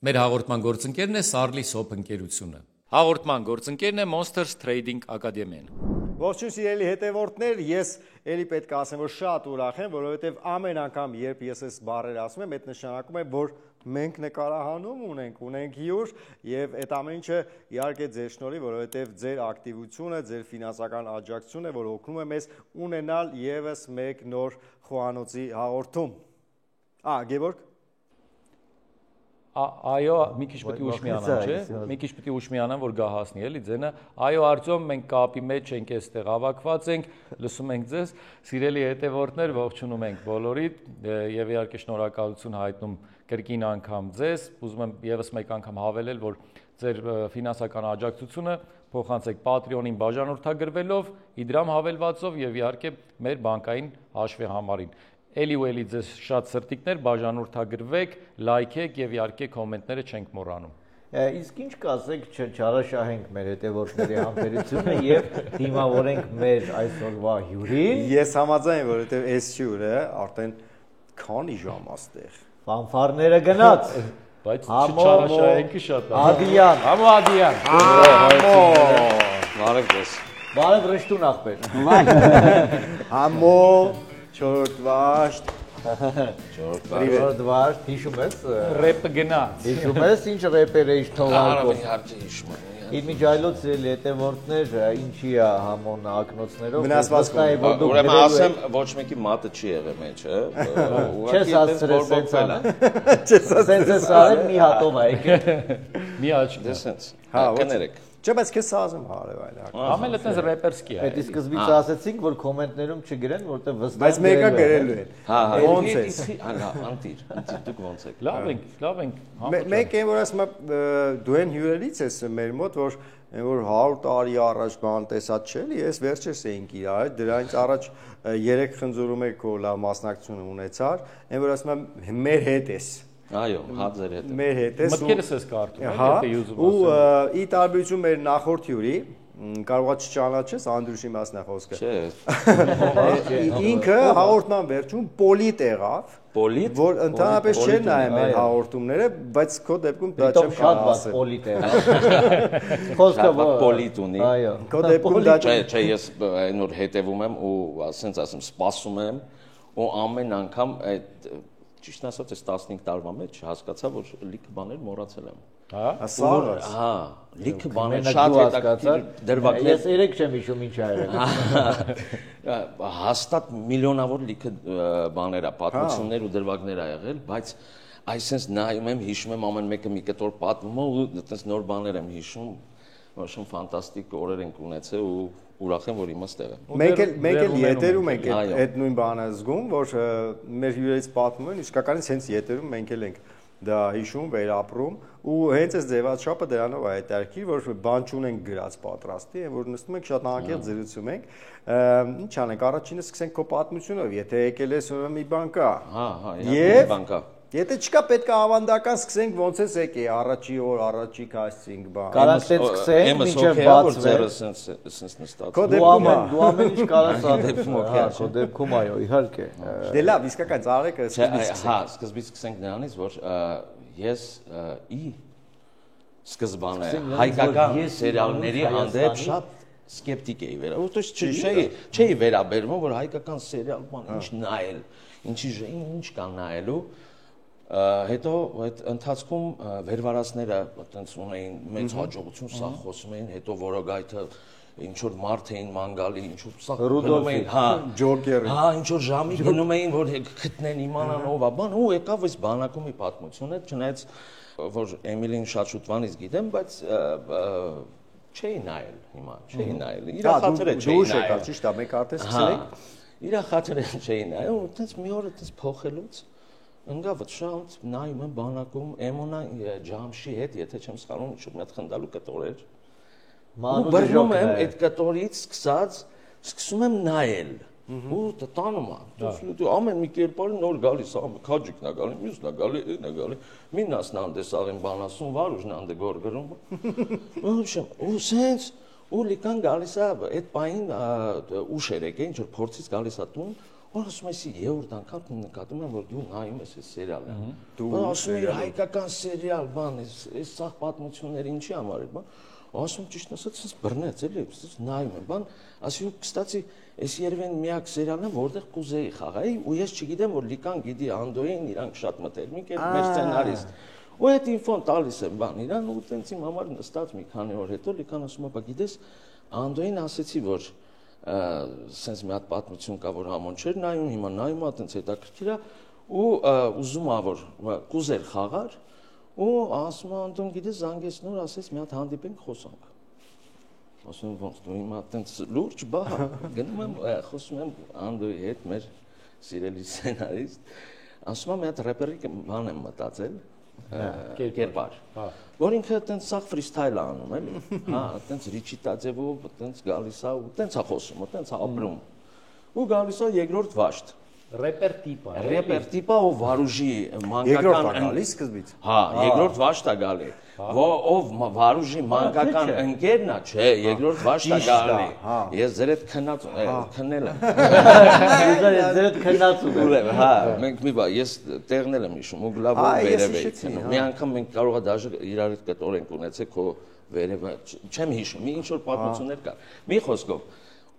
Մեր հաղորդման գործընկերն է Sarlis Hop ընկերությունը։ Հաղորդման գործընկերն է Monsters Trading Academy-ն։ Ողջույն սիրելի հետևորդներ, ես էլի պետք է ասեմ, որ շատ ուրախ եմ, որովհետև ամեն անգամ, երբ ես այս բառերը ասում եմ, այդ նշանակում է, որ մենք նկարահանում ունենք հյուր, եւ այդ ամեն ինչը իհարկե ձեր շնորհիվ, որովհետև ձեր ակտիվությունը, ձեր ֆինանսական աջակցությունն է, որ օգնում է մեզ ունենալ եւս մեկ նոր խոհանոցի հաղորդում։ Գևորգ Այո, մի քիչ պետք է ուշմիանամ, չէ՞։ Մի քիչ պետք է ուշմիանամ, որ գա հասնի, էլի ձենը։ Այո, արդյոք մենք կապի մեջ ենք, այստեղ հավաքված ենք, լսում ենք ձեզ։ Սիրելի հետևորդներ, ողջունում ենք բոլորիդ եւ իհարկե շնորհակալություն հայտնում կրկին անգամ ձեզ։ Ուզում եմ եւս մեկ անգամ հավելել, որ ձեր ֆինանսական աջակցությունը փոխանցեք Patreon-ին բաժանորդագրվելով, Իդրամ հավելվածով եւ իհարկե մեր բանկային հաշվի համարին։ Էլի ու էլի ձեզ շատ սրտիկներ, բաժանորդագրվեք, լայքեք եւ իհարկե կոմենտները չենք մոռանում։ Իսկ ինչ կասեք, չարաշահենք մեր հետևորդների համբերությունը եւ դիմավորենք մեր այսօրվա հյուրին։ Ես համաձայն եմ, որովհետեւ այս հյուրը արդեն քանի ժամ աստեղ։ Ֆանֆարները գնաց։ Բայց չարաշահենք շատ։ Ադիան, Համո Ադիան։ Բարև ձեզ։ Բարև ռշտուն ախպեր։ Համո Չորրորդ վաշտ, Չորրորդ վաշտ, հիշում ես։ Ռեպը գնաց։ Հիշում ես ինչ ռեպեր էի թողարկում։ Իհարկե հիշում եմ։ Իմիջայլոց հետևորդներ, ինչի է համոն ակնոցներով։ Ուրեմն ասեմ, ոչ մեկի մատը չի եղել մեջը։ Չես հասցրել սենց արել մի հատով է եկել։ Մի աչք։ Դե սենց։ Կներեք։ Չէ, բայց քեզ ասեմ հարև այլ։ Ամենը այդպես ռեպերսկի է։ Այդ սկզբից ասացինք, որ կոմենտներում չգրեն, որտեղ վստահ։ Բայց մեկը գրելու են։ Ոնց է։ Անտիր, դուք ոնց եք։ Լավ ենք։ Մեկ են որ ասում դու են հյուրերից ես մեր մոտ, որ 100 տարի առաջ բան տեսած չէ՞, ես վերջերս էինք իրար, դրանից առաջ 3 խնձորում էր քո լավ մասնակցություն ունեցար, այն որ ասում եմ մեր հետ ես։ Այո, հա ձեր հետ։ Մեր հետ ես։ Մտքերս ես կարդում, եթե ուզում ասեմ։ Ու ի տարբերություն մեր նախորդ հյուրի, կարողա չճանաչես Անդրուշի մասն է խոսքը։ Չէ։ Ինքը հաղորդման վերջում պոլիտ եղավ։ Պոլիտ։ Որ ընդհանրապես չէր նայում մեր հաղորդումները, բայց քո դեպքում դա չեմ կարող ասել։ Պոլիտ եղավ։ Խոսքը պոլիտ ունի։ Այո։ Քո դեպքում դա չէ, ես այնօր հետևում եմ ու ասենց ասեմ, սպասում եմ ու ամեն անգամ այդ ճիշտ ասած այս 15 տարվա մեջ հասկացա, որ լիքը բաներ մոռացել եմ։ Հա, լիքը բաներ շատ հետաքրքիր դրվագներ։ Ես երեք չեմ հիշում ինչ ա եղել։ Հաստատ միլիոնավոր լիքը բաներ ա, պատմություններ ու դրվագներ ա եղել, բայց այսպես նայում եմ, հիշում եմ ամեն մեկը մի կտոր պատմում ու այդպես նոր բաներ եմ հիշում, որոշ ֆանտաստիկ օրեր ենք ունեցել ու ուրախ եմ, որ հիմա ստեղ եմ։ Մենք էլ յետերում ենք այդ նույն բանը զգում, որ մեր հյուրերից պատմում են, իսկականից հենց յետերում մենք էլ ենք դա հիշում, վերապրում ու հենց այս ձևաչափը դրանով է հետաքրքիր, որ բան չունենք գրած պատրաստի, որ նստում ենք շատ անկեղծ զրուցում ենք։ Ինչ անենք, առաջինը սկսենք քո պատմությունով, եթե եկել ես ուրեմն մի բան կա։ Հա, մի բան կա։ Եթե չկա, պետք է ավանդական սկսենք ոնց ես եկե, առաջի օր, առաջի կասինգ բան։ Կարանք տենց սկսենք, մինչև բացվեր։ Սենց նստած։ Քո դեպքում դու ամեն ինչ կարաս ասել։ Քո դեպքում այո, իհարկե։ Դե լավ, իսկական ծառեկը սկզբից։ Հա, սկզբից սկսենք նրանից, որ ես սկզբանը հայկական սերիալների հանդեպ շատ սկեպտիկ էի վերաբերվում, չէի վերաբերվում, որ հայկական սերիալ բան ինչ նայել, ինչ կան նայելու։ Հետո այդ ընթացքում վերվարածները այտենց ունեին մեծ հաջողություն, սա խոսում էին, հետո որոգայթը ինչ որ մարդ էին ման գալի, ինչ որ սա գնում էին, հա, Ջոկերը։ Հա, ինչ որ ժամի գնում էին, որ գտնեն իմանան ով է, բան, ու եկավ այս բանակում մի պատմություն է, չնայած որ Էմիլին շատ շուտվանից գիտեմ, բայց չէի նայել հիմա, չէի նայել։ Իր խաթրը չէի նայել։ Ճիշտ է, մենք արդեն սկսել ենք։ Իր խաթրը չէի նայել, ու այտենց մի օր այտենց փոխելուց ընկա վճռանց նայում եմ բանակում Էմոնա Ջամշի հետ, եթե չեմ սխալվում, ինչ-որ մի հատ խնդալու կտոր էր։ Ու բռնում եմ այդ կտորից սկսած, սկսում եմ նայել։ Ու տանում եմ։ Ամեն մի կերպարը նոր գալիս, քաջիկն է գալի, մյուսն է գալի, այն է գալի։ Մինասն անդես աղեն բան ասում, վարուժն անդե գորգրում։ Ու սենց ու լիկան գալիս է այդ պահին ուշ էր եկել, ինչ որ փորձից գալիս է տուն, որ ասում ես երրորդ անգամ նկատում եմ որ դու նայում ես այս սերիալը դու ասում ես հայկական սերիալ բան այս սա պատմությունները ինչի համար է բան ասում ճիշտ ասած ինձ բռնեց էլի նայում եմ բան ասում կստացի այս երևեն միակ սերիալն է որտեղ կուզեի խաղայի ու ես չգիտեմ որ Լիկան գիտի Անդոյին իրանք շատ մտերմիկ են մեր սցենարիստ ու այդ ինֆոն տալիս եմ բան իրան ու տենց իմ համար նստած մի քանի օր հետո Լիկան ասում է բա գիտես Անդոյին ասեցի որ sense մի հատ պատմություն կա որ համոն չէր նայում հիմա նայում ա տենց հետաքրքիր է ու ուզում ա որ կուզեր խաղար ու ասում ա Անդոն գիտես զանգեց նոր ասես մի հատ հանդիպենք խոսանք ասում եմ ոնց դու հիմա տենց լուրջ բա գնում եմ խոսում եմ Անդոյի հետ մեր սիրելի սցենարիստ ասում ա մի հատ рэպերի բան եմ մտածել կերպար որ ինքը տենց սաղ ֆրիստայլ անում էլի հա տենց ռիչիտաձևով տենց գալիս է ու տենց է խոսում ու տենց է ապրում ու գալիս է երկրորդ վաշտ ռեպեր տիպա ով Վարուժի մանկական երկրորդ գալի սկզբից հա երկրորդ վաշտ է գալի ով Վարուժի մանկական ընկերն է չէ երկրորդ վաշտ է գալի ես ձեր հետ քննել եմ ես ձեր հետ քննածում եմ հա մենք մի բա ես տեղնել եմ հիշում ու գլավով վերև էի քնում մի անգամ մենք կարող է դաժե իրար հետ կտորենք ունեցեք քո վերևը չեմ հիշում մի ինչ որ պատմություններ կա մի խոսքով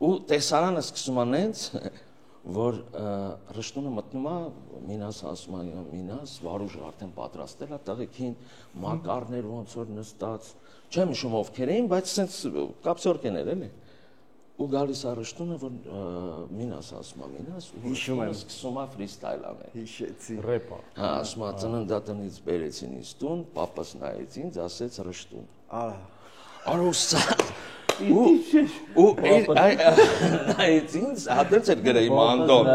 ու տեսարանը սկսում է նենց որ ռշտունը մտնում է մինաս ասում է մինաս Վարուժը արդեն պատրաստել է տղեկին մակարներ ոնց որ նստած չեմ հիշում ովքեր էին բայց սենց կապսորկեներ էլի ու գալիս է ռշտունը որ մինաս ասում է մինաս ու ռշտունը սկսում է ֆրիստայլ անել հիշեցի ռեպա հա ասում է ծննդատնից բերեցին ինձ տուն պապաս նայեց ինձ ասեց ռշտուն արուսա ու նայեց ինձ հատենց էր գրեի Անդոն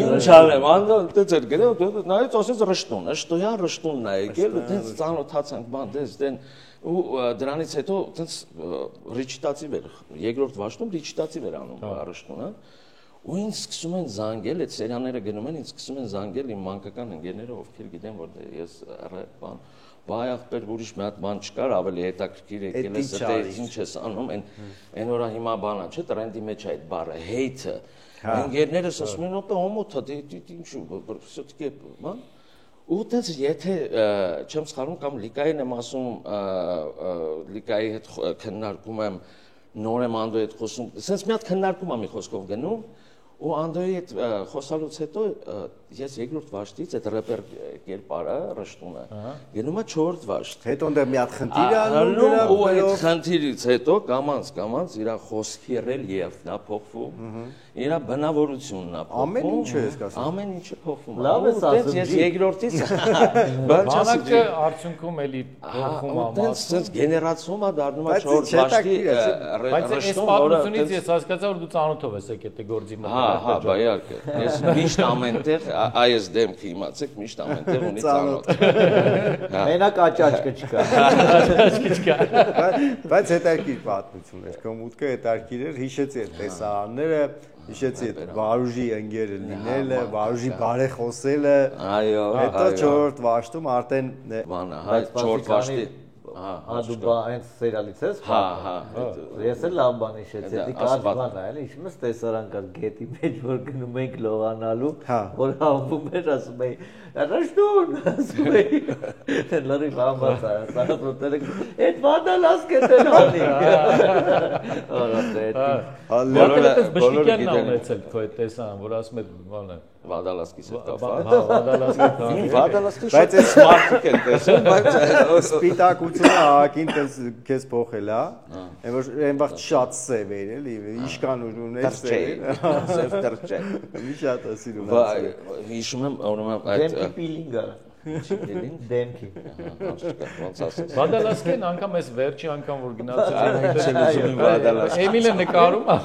ինչ արեմ Անդոն տենց էր գրեի նայեց ասեց ռշտուն ըշտոյա ռշտունն է եկել ու տենց ծանոթացանք բան դեն ու դրանից հետո տենց ռիչիտացիվ էր երկրորդ վաշտում ռիչիտացիվ էր անում ռշտունը ու ինձ սկսում են զանգել այդ սերիաները գնում են ինձ սկսում են զանգել իմ մանկական ընկերները ովքեր գիտեն որ ես բան բայ ախպեր ուրիշ մի հատ բան չկար ավելի հետաքրքիր եկել է սա ինչ ես անում այն օրա հիմա բանա չէ տրենդի մեջ այդ բառը հեյթը ընկերներս ասում են օտա հոմոթա դե ինչու все-таки բան ու դες եթե չեմ սխալվում կամ Լիկային եմ ասում Լիկայի հետ քննարկում եմ նոր եմ Անդոյի հետ խոսում sense մի հատ քննարկում եմ մի խոսքով գնում ու Անդոյի հետ խոսալուց հետո ես երկրորդ վաշտից այդ рэպեր կերպարը ռշտունը գնում է 4-րդ վաշտ հետո դեռ մի հատ խնդիր է անում ու այդ խնդիրից հետո կամանց իր խոսքերել եւ նա փոխվում իր բնավորությունն է փոխվում ամեն ինչը ես ասում ամեն ինչը փոխվում լավ ես ասում ես երկրորդից բանակը արդյունքում էլի փոխում է sense գեներացիոն է դառնում է 4 վաշտի բայց այս պատմությունից ես հասկացա որ դու ծանոթով ես եկել դե գործի մոտ հա բա իհարկե ես միշտ ամենտեղ այս դեմքը իմացեք միշտ ամենտեղ ունի ծանոթ մենակ աճաճկը չկա բայց հետաքրքիր պատմություն էր քո մուտքը հետաքրքիր էր հիշեցի այդ տեսարանները հիշեցի այդ Վարուժի ընկերը լինելը Վարուժի բարեխոսելը այո հետո 4-րդ վաշտում արդեն բանը հա 4 վաշտի հա դու բա այն սերիալից ես հա ես էլ լավ բան հիշեցի դի կար բան է էլի հիշում ես տեսարան կար գետի մեջ որ գնում ենք լողանալու որ համբում էր ասում էի ռշտուն ասում էի լրի բամբաց է սաղաթոտերը այդ վադալասկետն անի բոլորը բշիկյանն ունեցել քո այդ տեսան որ ասում է բանը վադալասկիս հետ կապ հա վադալասկի վադալասկի բայց է սմարթիկ են տեսնում բայց սպիտակությունը ահագին քեզ փոխել է այն որ այն վաղ շատ սև էր էլի իշքան ուներ սև տրճե մի շատ է սիրում հիշում եմ ուրեմն այդ պիլինգա դեմքի ոնց ասես վադալասկին անգամ էս վերջի անգամ որ գնացել չեմ ուզում վադալասկի Էմիլը նկարում է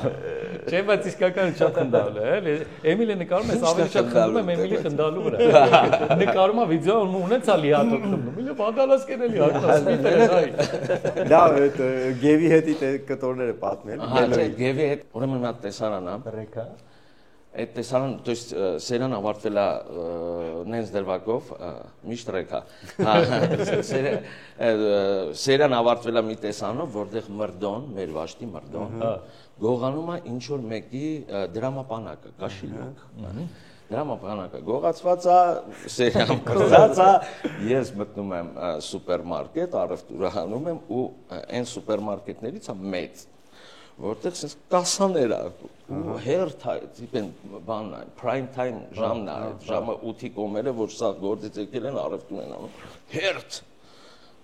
չէ բայց իսկական շատ խնդալ է էլի Էմիլը նկարում է ավելի շատ խնդում եմ Էմիլի խնդալու վրա նկարում է վիդեո ունեցա լիհատոք խնդում իլը վադալասկին էլի հակասմիտ է հայ լավ այդ Գևի հետի կտորները պատմել հա չէ Գևի հետ ուրեմն նա տեսարան է ռեկա Այդ տեսարան, то есть սերիան ավարտվել է նենց դրվագով, միշտ ռեկա։ Սերիան ավարտվել է մի տեսանով, որտեղ Մրդոն, մեր Վաշտի Մրդոն, գողանում է ինչ որ մեկի դրամապանակը, կաշիլոկ։ Դրամապանակը գողացված է, սերիան կրծած է, ես մտնում եմ սուպերմարկետ, առևտուրահանում եմ ու այն սուպերմարկետներից է մեծ որտեղ sense կասաներ է ու հերթ է տիպեն բանն է prime time ժամն է ժամը 8-ի կոմերը որ սա գործից եկել են առևտուն են անում հերթ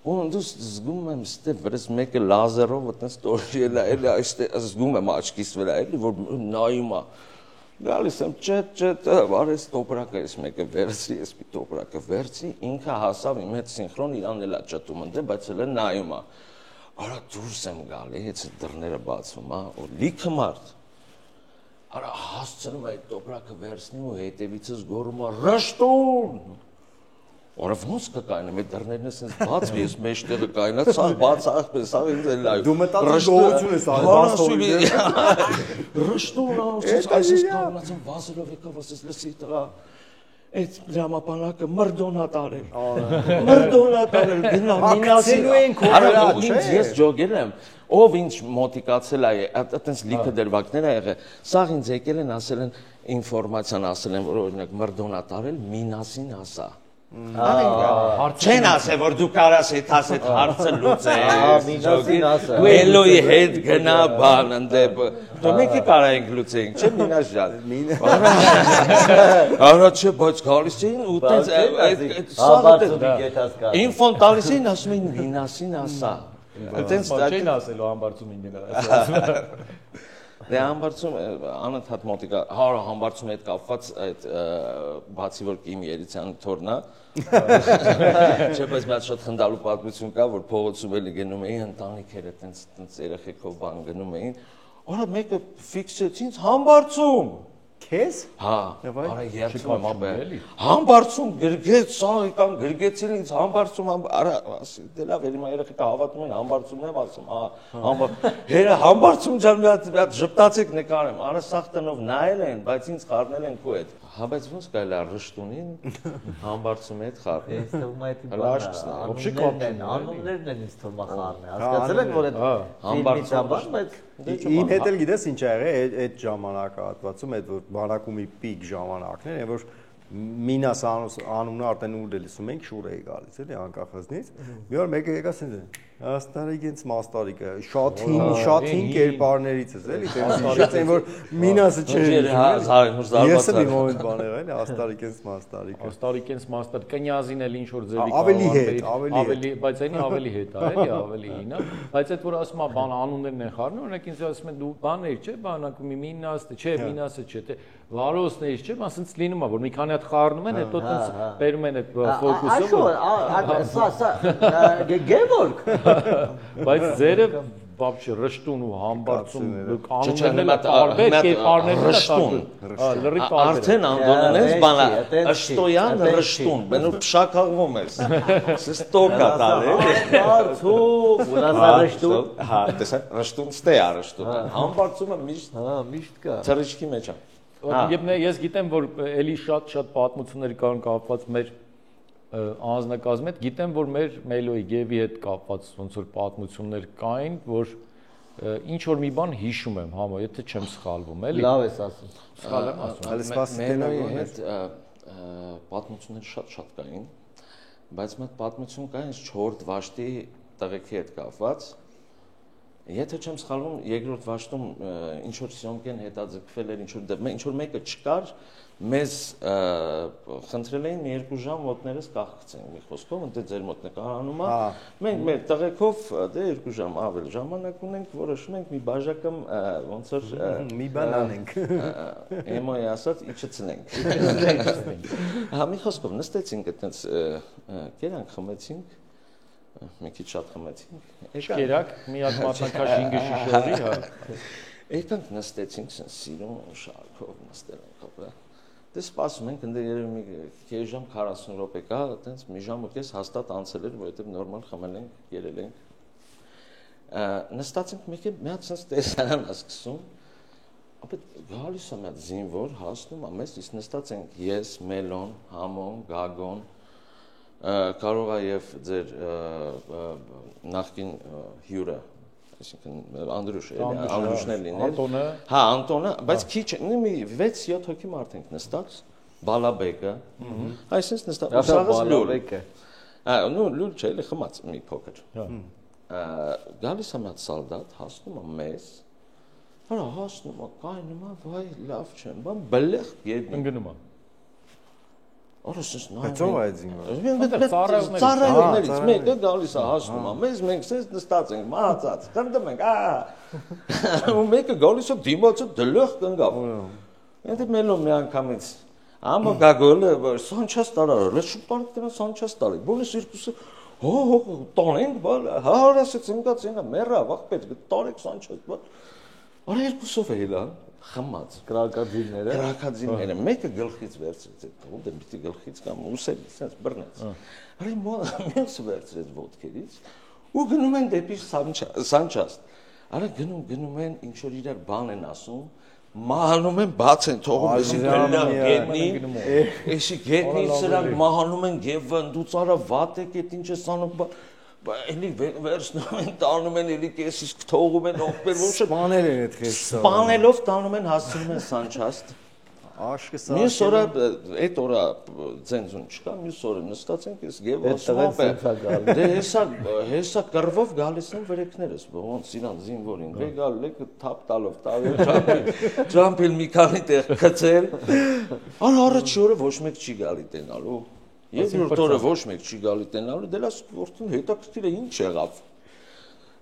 ու դուս զգում եմ ստե վրես մեկը լազերով այդպես տորժել է էլի այստեղ զգում եմ աչքիս վրա էլի որ նայում է գալիս եմ ճետ արես տոպրակը ես մեկը վերցրի ես մի տոպրակը վերցրի ինքը հասավ իմ հետ սինխրոն իրան էլ է ճտում ընդ բայց էլ նայում է Արա դուրս եմ գալի, հետ դռները բացվում, ու լիքը մարդ։ Արա հասցնում այդ տոպրակը վերցնում ու հետևիցս գոռում է Ռաշտուն։ Արա ոնց կկայնեմ, այդ դռներն ես ինձ բացվի, ես մեջտեղը կայնած, սա բաց ախպես, սա ինձ էլ լայվ։ Դու մտածում գողություն ես արել, Ռաշտուն, այսպես կառնացում վազելով եկավ, ասես լսի տղա։ Այդ դրամապանակը մրդոնա տարել։ Մրդոնա տարել, գնա մինասի։ Արա ես ջոգել եմ, ով ինչ մոտիկացել է, այտենց լիքը դրվագներ ա եղել։ Սաղ ինձ եկել են ասել են ինֆորմացիան ասել են, որ օրինակ մրդոնա տարել մինասին ասա։ Չեն ասել, որ դու կարաս հետ ասել հարցը լուծես, դու էլոյի հետ գնա բան ընդեպ, դու մեկի կարայինք լուծեինք, չէ մինաս ժան, արա չէ, բայց գալիս էին ու տենց ինֆոն տալիս էին ասում էին մինասին ասա, չեն ասելու համբարձում ինգեներ Դե համբարձում անընդհատ մոտիկա հարը համբարձում հետ կապված այդ բացի որ Կիմ Երիցյանի թորնա չէ բայց մի հատ շատ խնդալու պատմություն կա որ փողոցում էլի գնում էին ընտանիքերը տենց երեխեքով բան գնում էին արա մեկը ֆիքսեց ինձ համբարձում Քեզ? Հա, արա երթում եմ ապե Համբարձում գրգեց սաղիկան գրգեցին ինձ համբարձում արա դե լավ երիմա երեխեքը հավատում են համբարձումն եմ ասում հերը համբարձում ջան մի հատ ժպտացեք նկարեմ արա սաղ տնով նայել են բայց ինձ խառնել են քո հետ հա բայց ոնց կարելի է ռշտունին համբարձում հետ խառնել ես թվում է այդ անուններն են ինձ թվում է խառնել հասկացել եք որ այդ համբարձում բայց Իմ հետ էլ գիտես ինչ ա եղել այդ ժամանակահատվածում այդ որ բանակումի պիկ ժամանակներ են որ Մինաս անունը արդեն ուր է լսում ենք շուր էի գալիս էլի անկախազնից մի օր մեկը եկած ինձ Աստարիքից մաստարիկը շատ հին կերպարներից էս էլի դեռ են որ Մինասը չէր ես էլ իմ moment բան եղա էլի Աստարիքից մաստար կնյազին էլ ինչ որ ձևի ավելի բայց այնի ավելի հետ է էլի ավելի հինա բայց այդ որ ասում է բան անուններն են խառնում օրինակ ինձ ասում են դու բաներ չէ բանակումի Մինասը չէ Մինասը չէ թե Վարոսներից չէ մասից լինում է որ մի քանի հատ խառնում են հետո տենց բերում են այդ ֆոկուսը սա Գևորգ բայց ձերը բաբչի ռշտուն ու համբարձում անուններն տարբեր կերպարներ ռշտուն արդեն անդոնն ես բանա աշտոյան ռշտուն բնու փշակաղում ես ստոկա տալի բարձու ունասա ռշտուն հա տեսա ռշտուն ստե արշտուն համբարձումը միշտ կա ծրիչքի մեջ է Եվ ես գիտեմ, որ էլի շատ պատմություններ կան կապված մեր անձնակազմի հետ, գիտեմ, որ մեր Մելոյի Գևի հետ կապված ոնց որ պատմություններ կային, որ ինչ որ մի բան հիշում եմ, համա, եթե չեմ սխալվում, էլի։ Լավ ես ասում։ Սխալ եմ ասում։ Մելոյի հետ պատմություններ շատ կային, բայց մի պատմություն կա ինձ 4 Վաշտի տղեկի հետ կապված Եթե չեմ սխալվում, երկրորդ Վաշտում ինչ որ սյոմկեն հետաձգվել էր, ինչ որ մեկը չկար, մեզ խնդրել էին մի 2 ժամ մոտներս կախկցենք մի խոսքով, ընդ ձեր մոտ նկարանում է։ Մենք մեր տղեկով դե 2 ժամ ավել ժամանակ ունենք, որոշում ենք մի բաժակը ոնց որ մի բան անենք։ Էմոյի ասած իջեցնենք։ Հա մի խոսքով նստեցինք այտենց կերանք խմեցինք մի քիչ շատ խմեցինք Շկերակ մի հատ մատնանքաշ 5 շիշորի հա Եկանք նստեցինք սենց սիրում շարքով նստել ենք ապա Դե սպասում ենք ընդ երևի մի քիչ ժամ 40 րոպե կա այտենց մի ժամ ու կես հաստատ անցել էր որովհետև նորմալ խմել ենք երել ենք նստացինք մի հատ սենց տեսարան ասկսում ապա գալիս է մի զինվոր, հասնում է մեզ, իսկ նստած ենք ես, Մելոն, Համոն, Գագոն, կարող է եւ ձեր նախկին հյուրը, այսինքն Անդրուշներ լինել։ Հա, Անտոնը, բայց քիչ, մի 6-7 հոգի մարդ ենք նստած, Բալաբեկը, այսինքն նստած, ուսաղս լուլ։ Նու լուլ չէ, էլի խմած մի փոքր։ Գալիս է մի սալդատ, հասնում է մեզ, հա հասնում է, կայնում է, վայ, լավ չեմ, բան բլեղ գետնի։ Ընկնում է։ Արոսս նայ։ Բայց ով է զինվորը։ Ծառայողներից մեկը գալիս է հասնում է, մեզ մենք սենց նստած ենք, մահացած, խնդում ենք, ու մեկը գալիս է դիմացը դլեղ կնգավ։ Եթե Մելոն մի անգամից ամո գագոլը Սանչես տարարը, լեշու պարկ տնա Սանչես տարի, բոլես երկուսը տանենք, հա հարասեց ընկած ենա, մեռա, վաղ պետք տարեք Սանչես, արա երկուսով է հելա, խմած, կրակածինները, մեկը գլխից վերցրեց, ունդը միտի գլխից կամ ուսերից, սենց բրնեց, արի մյուսը վերցրեց ոտքերից, ու գնում են դեպի Սանչաստ, արա գնում են, ինչ-որ իրար բան են ասում, մահանում են բաց են թողում, էսի գլնաղ գետնին, էսի գետնին սրանք մահանում են և վնդուց արա վատ եք էտ ինչ ես անում, էլի վերցնում են, տանում են, էլի կեսից թողում են, սպանել են էտ խեսը, սպանելով տանում են հասցնում են Սանչաստ, մյուս օրը, էտ օրը ձենձուն չկա, մյուս օրը նստած ենք, ես գև ասում դե հեսա կրվով գալիս են վրեքներս, ոնց իրան զինվորին, վե գալու եք թապ տալով, տրամպիլ մի քանի տեղ կծել, առաջի օրը ոչ մեկ չի գալի տենալու, երկրորդ օրը ոչ մեկ չի գալի տենալու, դելաս որդին հետաքրքիր է ինչ եղավ,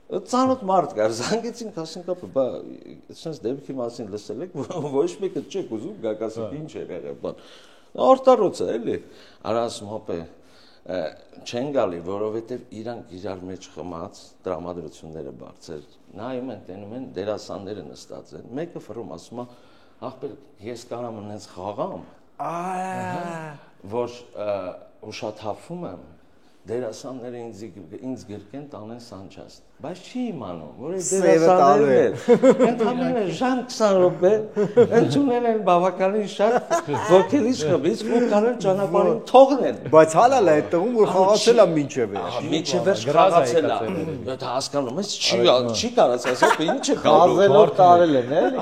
ծանոթ մարդ կար, զանգեցինք, ասենք ապա, բա, սենց դեպքի մասին լսել եք, ոչ մեկը չեք ուզում գաք ասեք ինչ է եղել, բան, արտարոց է, էլի, արա ասում հոպե, չեն գալի, որովհետև իրանք իրար մեջ խմած տրամադրությունները բարձր, նայում են, տենում են, դերասանները նստած են, մեկը ֆռում ասում է, աղբեր, ես կարամ ունենց խաղամ, որ ուշաթափվում եմ, դերասանները ինձ գրկեն տանեն Սանչաստ, բայց չի իմանում, որ այս դերասաններն են, ընդամենը ժամ 20 րոպե, ընդունել են բավականին շատ ոգելից խմից ու կարան ճանապարհին թողնել։ Բայց հալալ է այդ տղուն, որ խաղացել է մինչև վերջ։ Մինչև վերջ խաղացել է։ Դա հասկանում ես, չի կարած ասել, ինչ է գալու։ Խազելով տարել են, էլի։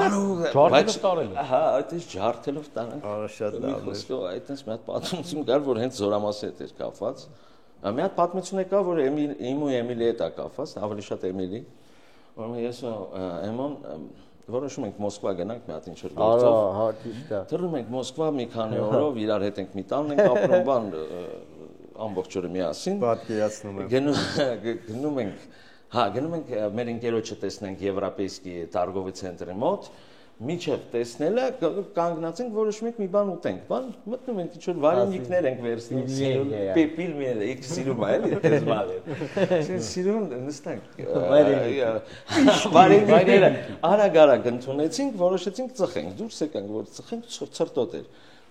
Ջարդելով տարել են։ Հա, այդպես ջարդելով տանեն։ Արա շատ լավ է։ Այդպես մի հատ պատմություն կար, որ հենց Զորամասի հետ էր կապված։ Մի հատ պատմություն եկա, որ իմ ու Էմիլի հետ է կապված, ավելի շատ Էմիլի, որ ես ու Էմոն որոշում ենք Մոսկվա գնանք մի հատ ինչ-որ գործով։ Արա, հա, ճիշտ է։ Թռնում ենք Մոսկվա մի քանի օրով, իրար հետ ենք մի տան ենք ապրում, բան ամբողջ օրը միասին։ Պատկերացնում եմ։ Գնում ենք, հա, գնում ենք մեր ընկերոջը տեսնենք Եվրոպեյսկի торговый центрի մոտ, միջև տեսնելը կանգնած ենք որոշում ենք մի բան ուտենք, բան մտնում ենք ինչ-որ վարենիքներ ենք վերցնում, պիլմիներ, իք սիրում է, էլի, տես բալեր, սիրում նստանք, վարենիքները արագ ընդունեցինք, որոշեցինք ծխենք, դուրս եկանք, որ ծխենք ցրտոտ էր,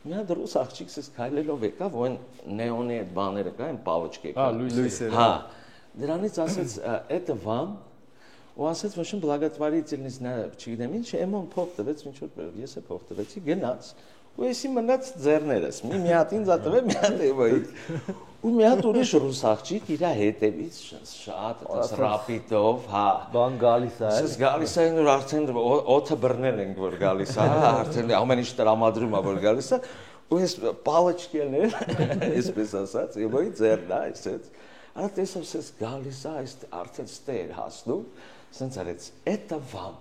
մի հատ ռուս աղջիկս ես քայլելով եկավ, որ այն նեոնի այդ բաները կա, այն պավոչկե կա, հա, դրանից ասեց, «Это вам», ու ասեց, որ շն բլագատվարительниц նա, չգիտեմ ինչ, Էմոն փող տվեց, ինչ որ ես է փող տվեցի, գնաց, ու եսի մնաց ձեռներս, մի հատ ինձ ատվե, մի հատ Էվայի, ու մի հատ ուրիշ ռուս աղջիկ իրա հետևից շատ ռապիտով, հա, բան գալիս է, սես գալիս է, որ արդեն օդը բռնել ենք, որ գալիս է, արդեն ամեն ինչ տրամադրում է, որ գալիս է, ու ես պալոչկելներ, այսպես ասած, Էվայի ձեռն է, այսպես, արա տեսավ, սես գալիս է, արդեն ստեր հասնում, սենց արեց, «Это вам»,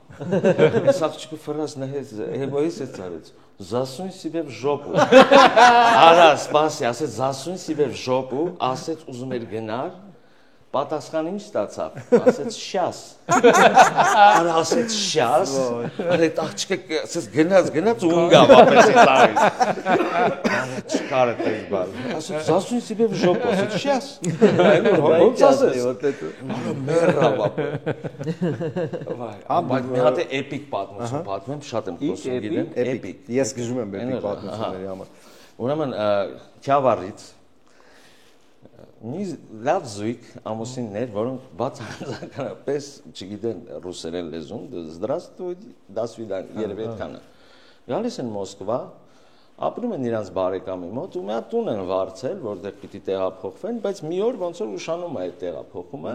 ես աղջիկը ֆրազ նահեց, Էվայից էց արեց, «Засунь себе в жопу», արա, սպասի, ասեց, «Засунь себе в жопу», ասեց, ուզում էր գնար, պատասխան ինչ ստացավ, ասեց «Շյաս», արա ասեց «Շյաս», արա այդ աղջիկը ասեց գնաց ու ունգավ ապես է ծավից, արա չկար է տես բալ, ասեց «Засунь себе в жопу», ասեց «Շյաս», ոնց ասեց, արա մերավ ապե, բայց մի հատ է էպիկ պատմություն պատմեմ, շատ եմ խոսում գիտեմ, էպիկ, ես գժում եմ էպիկ պատմությունների համար, ուրեմն Քյավառից մի լավ զույգ ամուսիններ, որոնք բացարձակապես չգիտեն ռուսերեն լեզուն, «Здравствуй, до свидания», երևի այդքանը։ Գալիս են Մոսկվա, ապրում են իրանց բարեկամի մոտ ու մի հատ տուն են վարձել, որտեղ պիտի տեղափոխվեն, բայց մի օր ոնց որ ուշանում է այդ տեղափոխումը,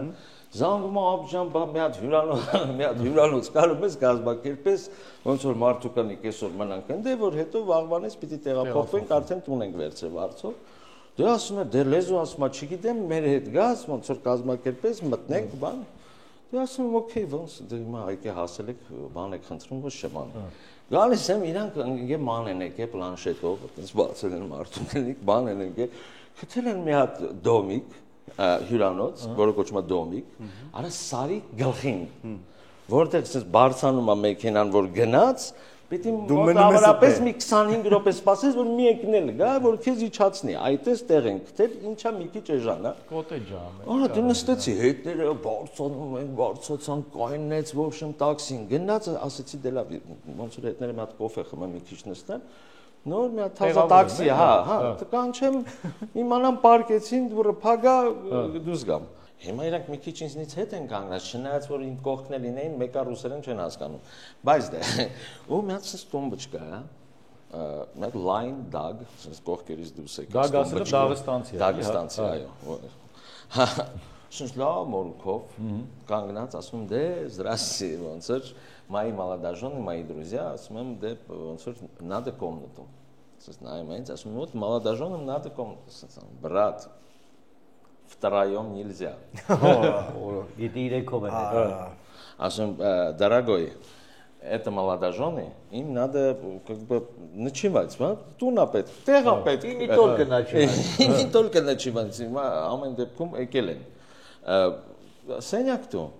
զանգում է աբջան, մի հատ հյուրանոց կարում ես կազմակերպես, ոնց որ մարդու կանի կեսօր մնանք ընդ, որ հետո վաղվանից պիտի տեղափոխվենք, արդեն տուն ենք վերցրել վարձով։ Դե ասում է, դե լեզու ասում է, չգիտեմ, մեր հետ գաս, ոնց որ կազմակերպես մտնենք, բան։ Դե ասում եմ, օքեյ, ոնց դե հիմա այգե հասել եք, բան եք խնդրում, ոչ չէ բան։ Գալիս եմ, իրանք ընկե ման են եկե պլանշետով, այդպես բացել են մարդուն, բան են եկե, գտել են մի հատ դոմիկ, հյուրանոց, որը կոչվում է դոմիկ, արա սարի գլխին, որտեղ ասես բարձանում է մեքենան, որ գնաց, պետք է մոտավորապես մի 25 րոպե սպասես, որ մի եկնել գա, որ քեզ իջացնի, այդպես տեղ են գտել, ինչա մի քիչ էժան է։ Կոտեջամ է։ Արա դե նստեցի, հետները բարձանում են, բարձացան, կայնեց, ոչ եմ տաքսին, գնաց, ասեցի դե լավ, ոնց որ հետները մի հատ կոֆե խմեմ, մի քիչ նստեմ, նոր մի հատ թազա տաքսի, հա, կանչեմ, իմանամ պարկեցին, դուրը փագա, դուրս գամ։ Հիմա իրանք մի քիչ ինձնից հետ են կանգնած, չնայած որ իմ կողքն էլ ինեին, մեկը ռուսերեն չեն հասկանում։ Բայց դե, ու մի հատ սս տոմբը չկա, մի հատ լայն դագ, սս կողքերից դուրս եկած։ Դագ ասելը Դաղստանցի է։ Դաղստանցի, այո։ Սս լավ մորքով կանգնած, ասում եմ, դե, здрасте, ոնց էր, мои молодожены, мои друзья, ասում եմ, դե, ոնց էր, надо комнату։ Սս նայում են, ասում եմ, вот молодоженам надо комнату, սս брат втроем нельзя. Дорогой, это молодожены, им надо как бы ночевать, тунапет, терапет. И не только ночевать. И не только ночевать, амен депкум экелен. Сеня кто?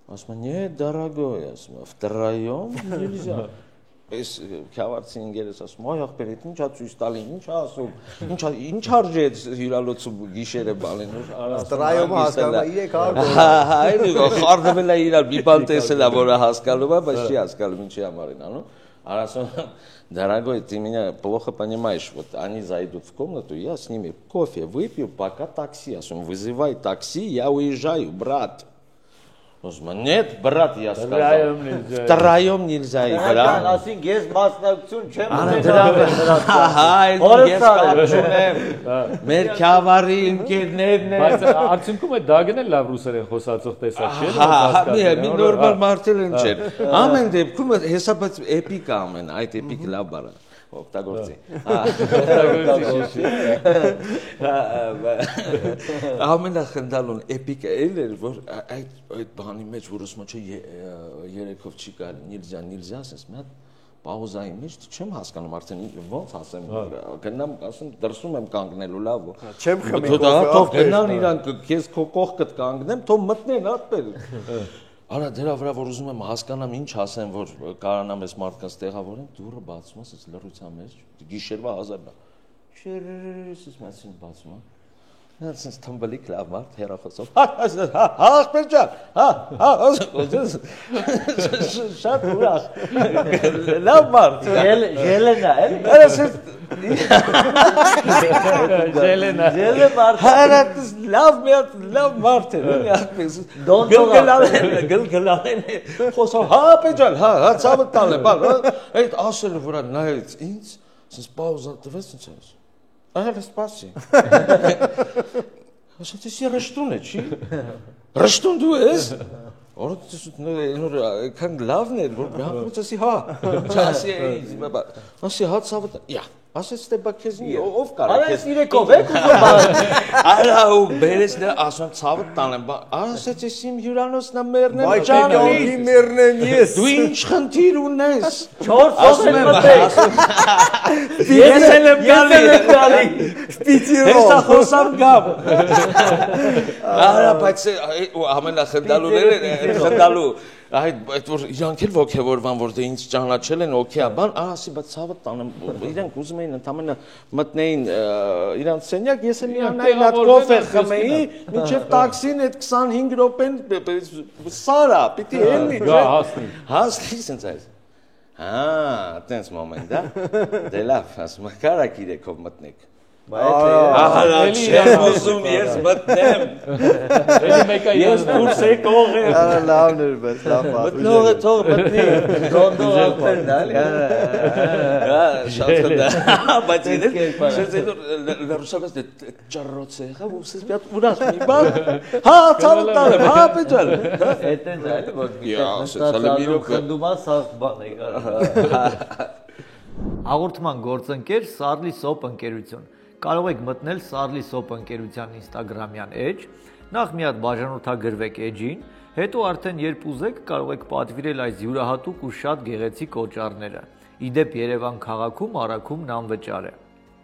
Асма, нет, дорогой, втроем нельзя. Ես քյավարցին ինգերես ասում, այ ախպեր, այդ ինչա ցույց տալին, ինչա ասում, ինչ արժի այդ հյուրալոցում գիշերը բալեն, Տրայոմը հասկանում է 300 Հա, այլ խառնվել է իրար, մի բան տեսել է, որը հասկանում է, բայց չի հասկանում ինչի համար են անում։ Արասում, дорогой, ты меня плохо понимаешь, вот они зайдут в комнату, я с ними кофе выпью, пока такси, асум, вызывай такси, я уезжаю, брат. Нет, брат, я сказал. Втроем нельзя играть. Ասին ես մասնակցություն չեմ ուզում ես կարծում եմ մեր քյավարի ընկերներն են բայց արդյունքում է դագն է լավ ռուսերեն խոսացող տեսակ չէ մի նորմալ մարդել են չէ ամեն դեպքում հեսաբած էպիկ է ամեն այդ էպիկ լավ բառը օգտագործի ամենախնդալուն էպիկը էր որ այդ բանի մեջ որ ուսում չէ երեքով չի կարելի նельзя ասես մի հատ պաուզայի մեջ չեմ հասկանում արդեն ոնց ասեմ գնամ ասում դրսում եմ կանգնելու լավ չեմ խմի թող գնան իրան քեզ քո կողքդ կանգնեմ թող մտնեն ապեր Արա դրա վրա որ ուզում եմ հասկանամ ինչ ասեմ որ կարանամ այս մարդկանց տեղավորեմ դուրը բացում ասես լռության մեջ գիշերվա 1000 չերես մասին բացում Նա sense թմբլիկ լավ մարդ հերախոսով հա ախպերջան շատ ուրախ լավ մարդ Ժելենա Ժելենա հարատ լավ մարդ է գլգլան խոսով հա պեջան հա ցավը տալ է բան այդ ասել վրա նայեց ինձ sense պաուզա տվեց ինձ Ահա սպասի։ Ասեցի си ռշտուն է, չի։ Ռշտուն դու ես։ Օրը քան լավն էր, որ բանից ասի հա։ Ասի հա ցավը։ Յա, ասես ստեբա քեզ ով կարա քեզ։ Արա իրեկով եք ուզում։ Արա ու բերես նա ասում ցավը տանեմ։ Ասեցի իմ հյուրանոցն է մեռնեմ ջանի։ Բայց մեռնեմ ես։ Դու ինչ խնդիր ունես։ 4 օր մտեք։ Ես եմ գալի։ Սպիցիրո։ Հեսա խոսամ գամ։ Արա բայց ամենախնդալու այդ որ իրանք էլ ոգևորվան որ դե ինձ ճանաչել են օքեյ բան ասի բայց ցավը տանեմ իրանք ուզում էին ընդամենը մտնեին իրանք սենյակ ես եմ միանային հատ կոֆե խմեի մինչև տաքսին այդ 25 րոպեն սարա պիտի ելնի հասնի սենց այս հա տենց մոմենտ դա դե լավ ասում կարա 3-ով մտնեք Չեմ ուզում ես մտնեմ։ Էլի մեկը ես դուրս եկող եմ։ Լավն էր, բայց լավ պատմություն։ Մտնողը թող մտնի։ Ռոնդո ապերն էլի։ Շատ խնդա։ Բայց ինձ լրուսակից ճառոց եղավ ու սես պիատ ուրախ մի բան։ Հա, ցավտալ եմ, հա, պետալ։ Էդեն էլի որ խնդումա սաղ բան եկա։ Հաղորդման գործընկեր Սարլի Սոփ ընկերություն։ Կարող եք մտնել Սարլի Սոփ ընկերության Instagram-յան էջ, նախ մի հատ բաժանորդագրվեք էջին, հետո արդեն երբ ուզեք կարող եք պատվիրել այս յուրահատուկ ու շատ գեղեցիկ օճառները։ Իդեպ Երևան քաղաքում առաքում անվճար է։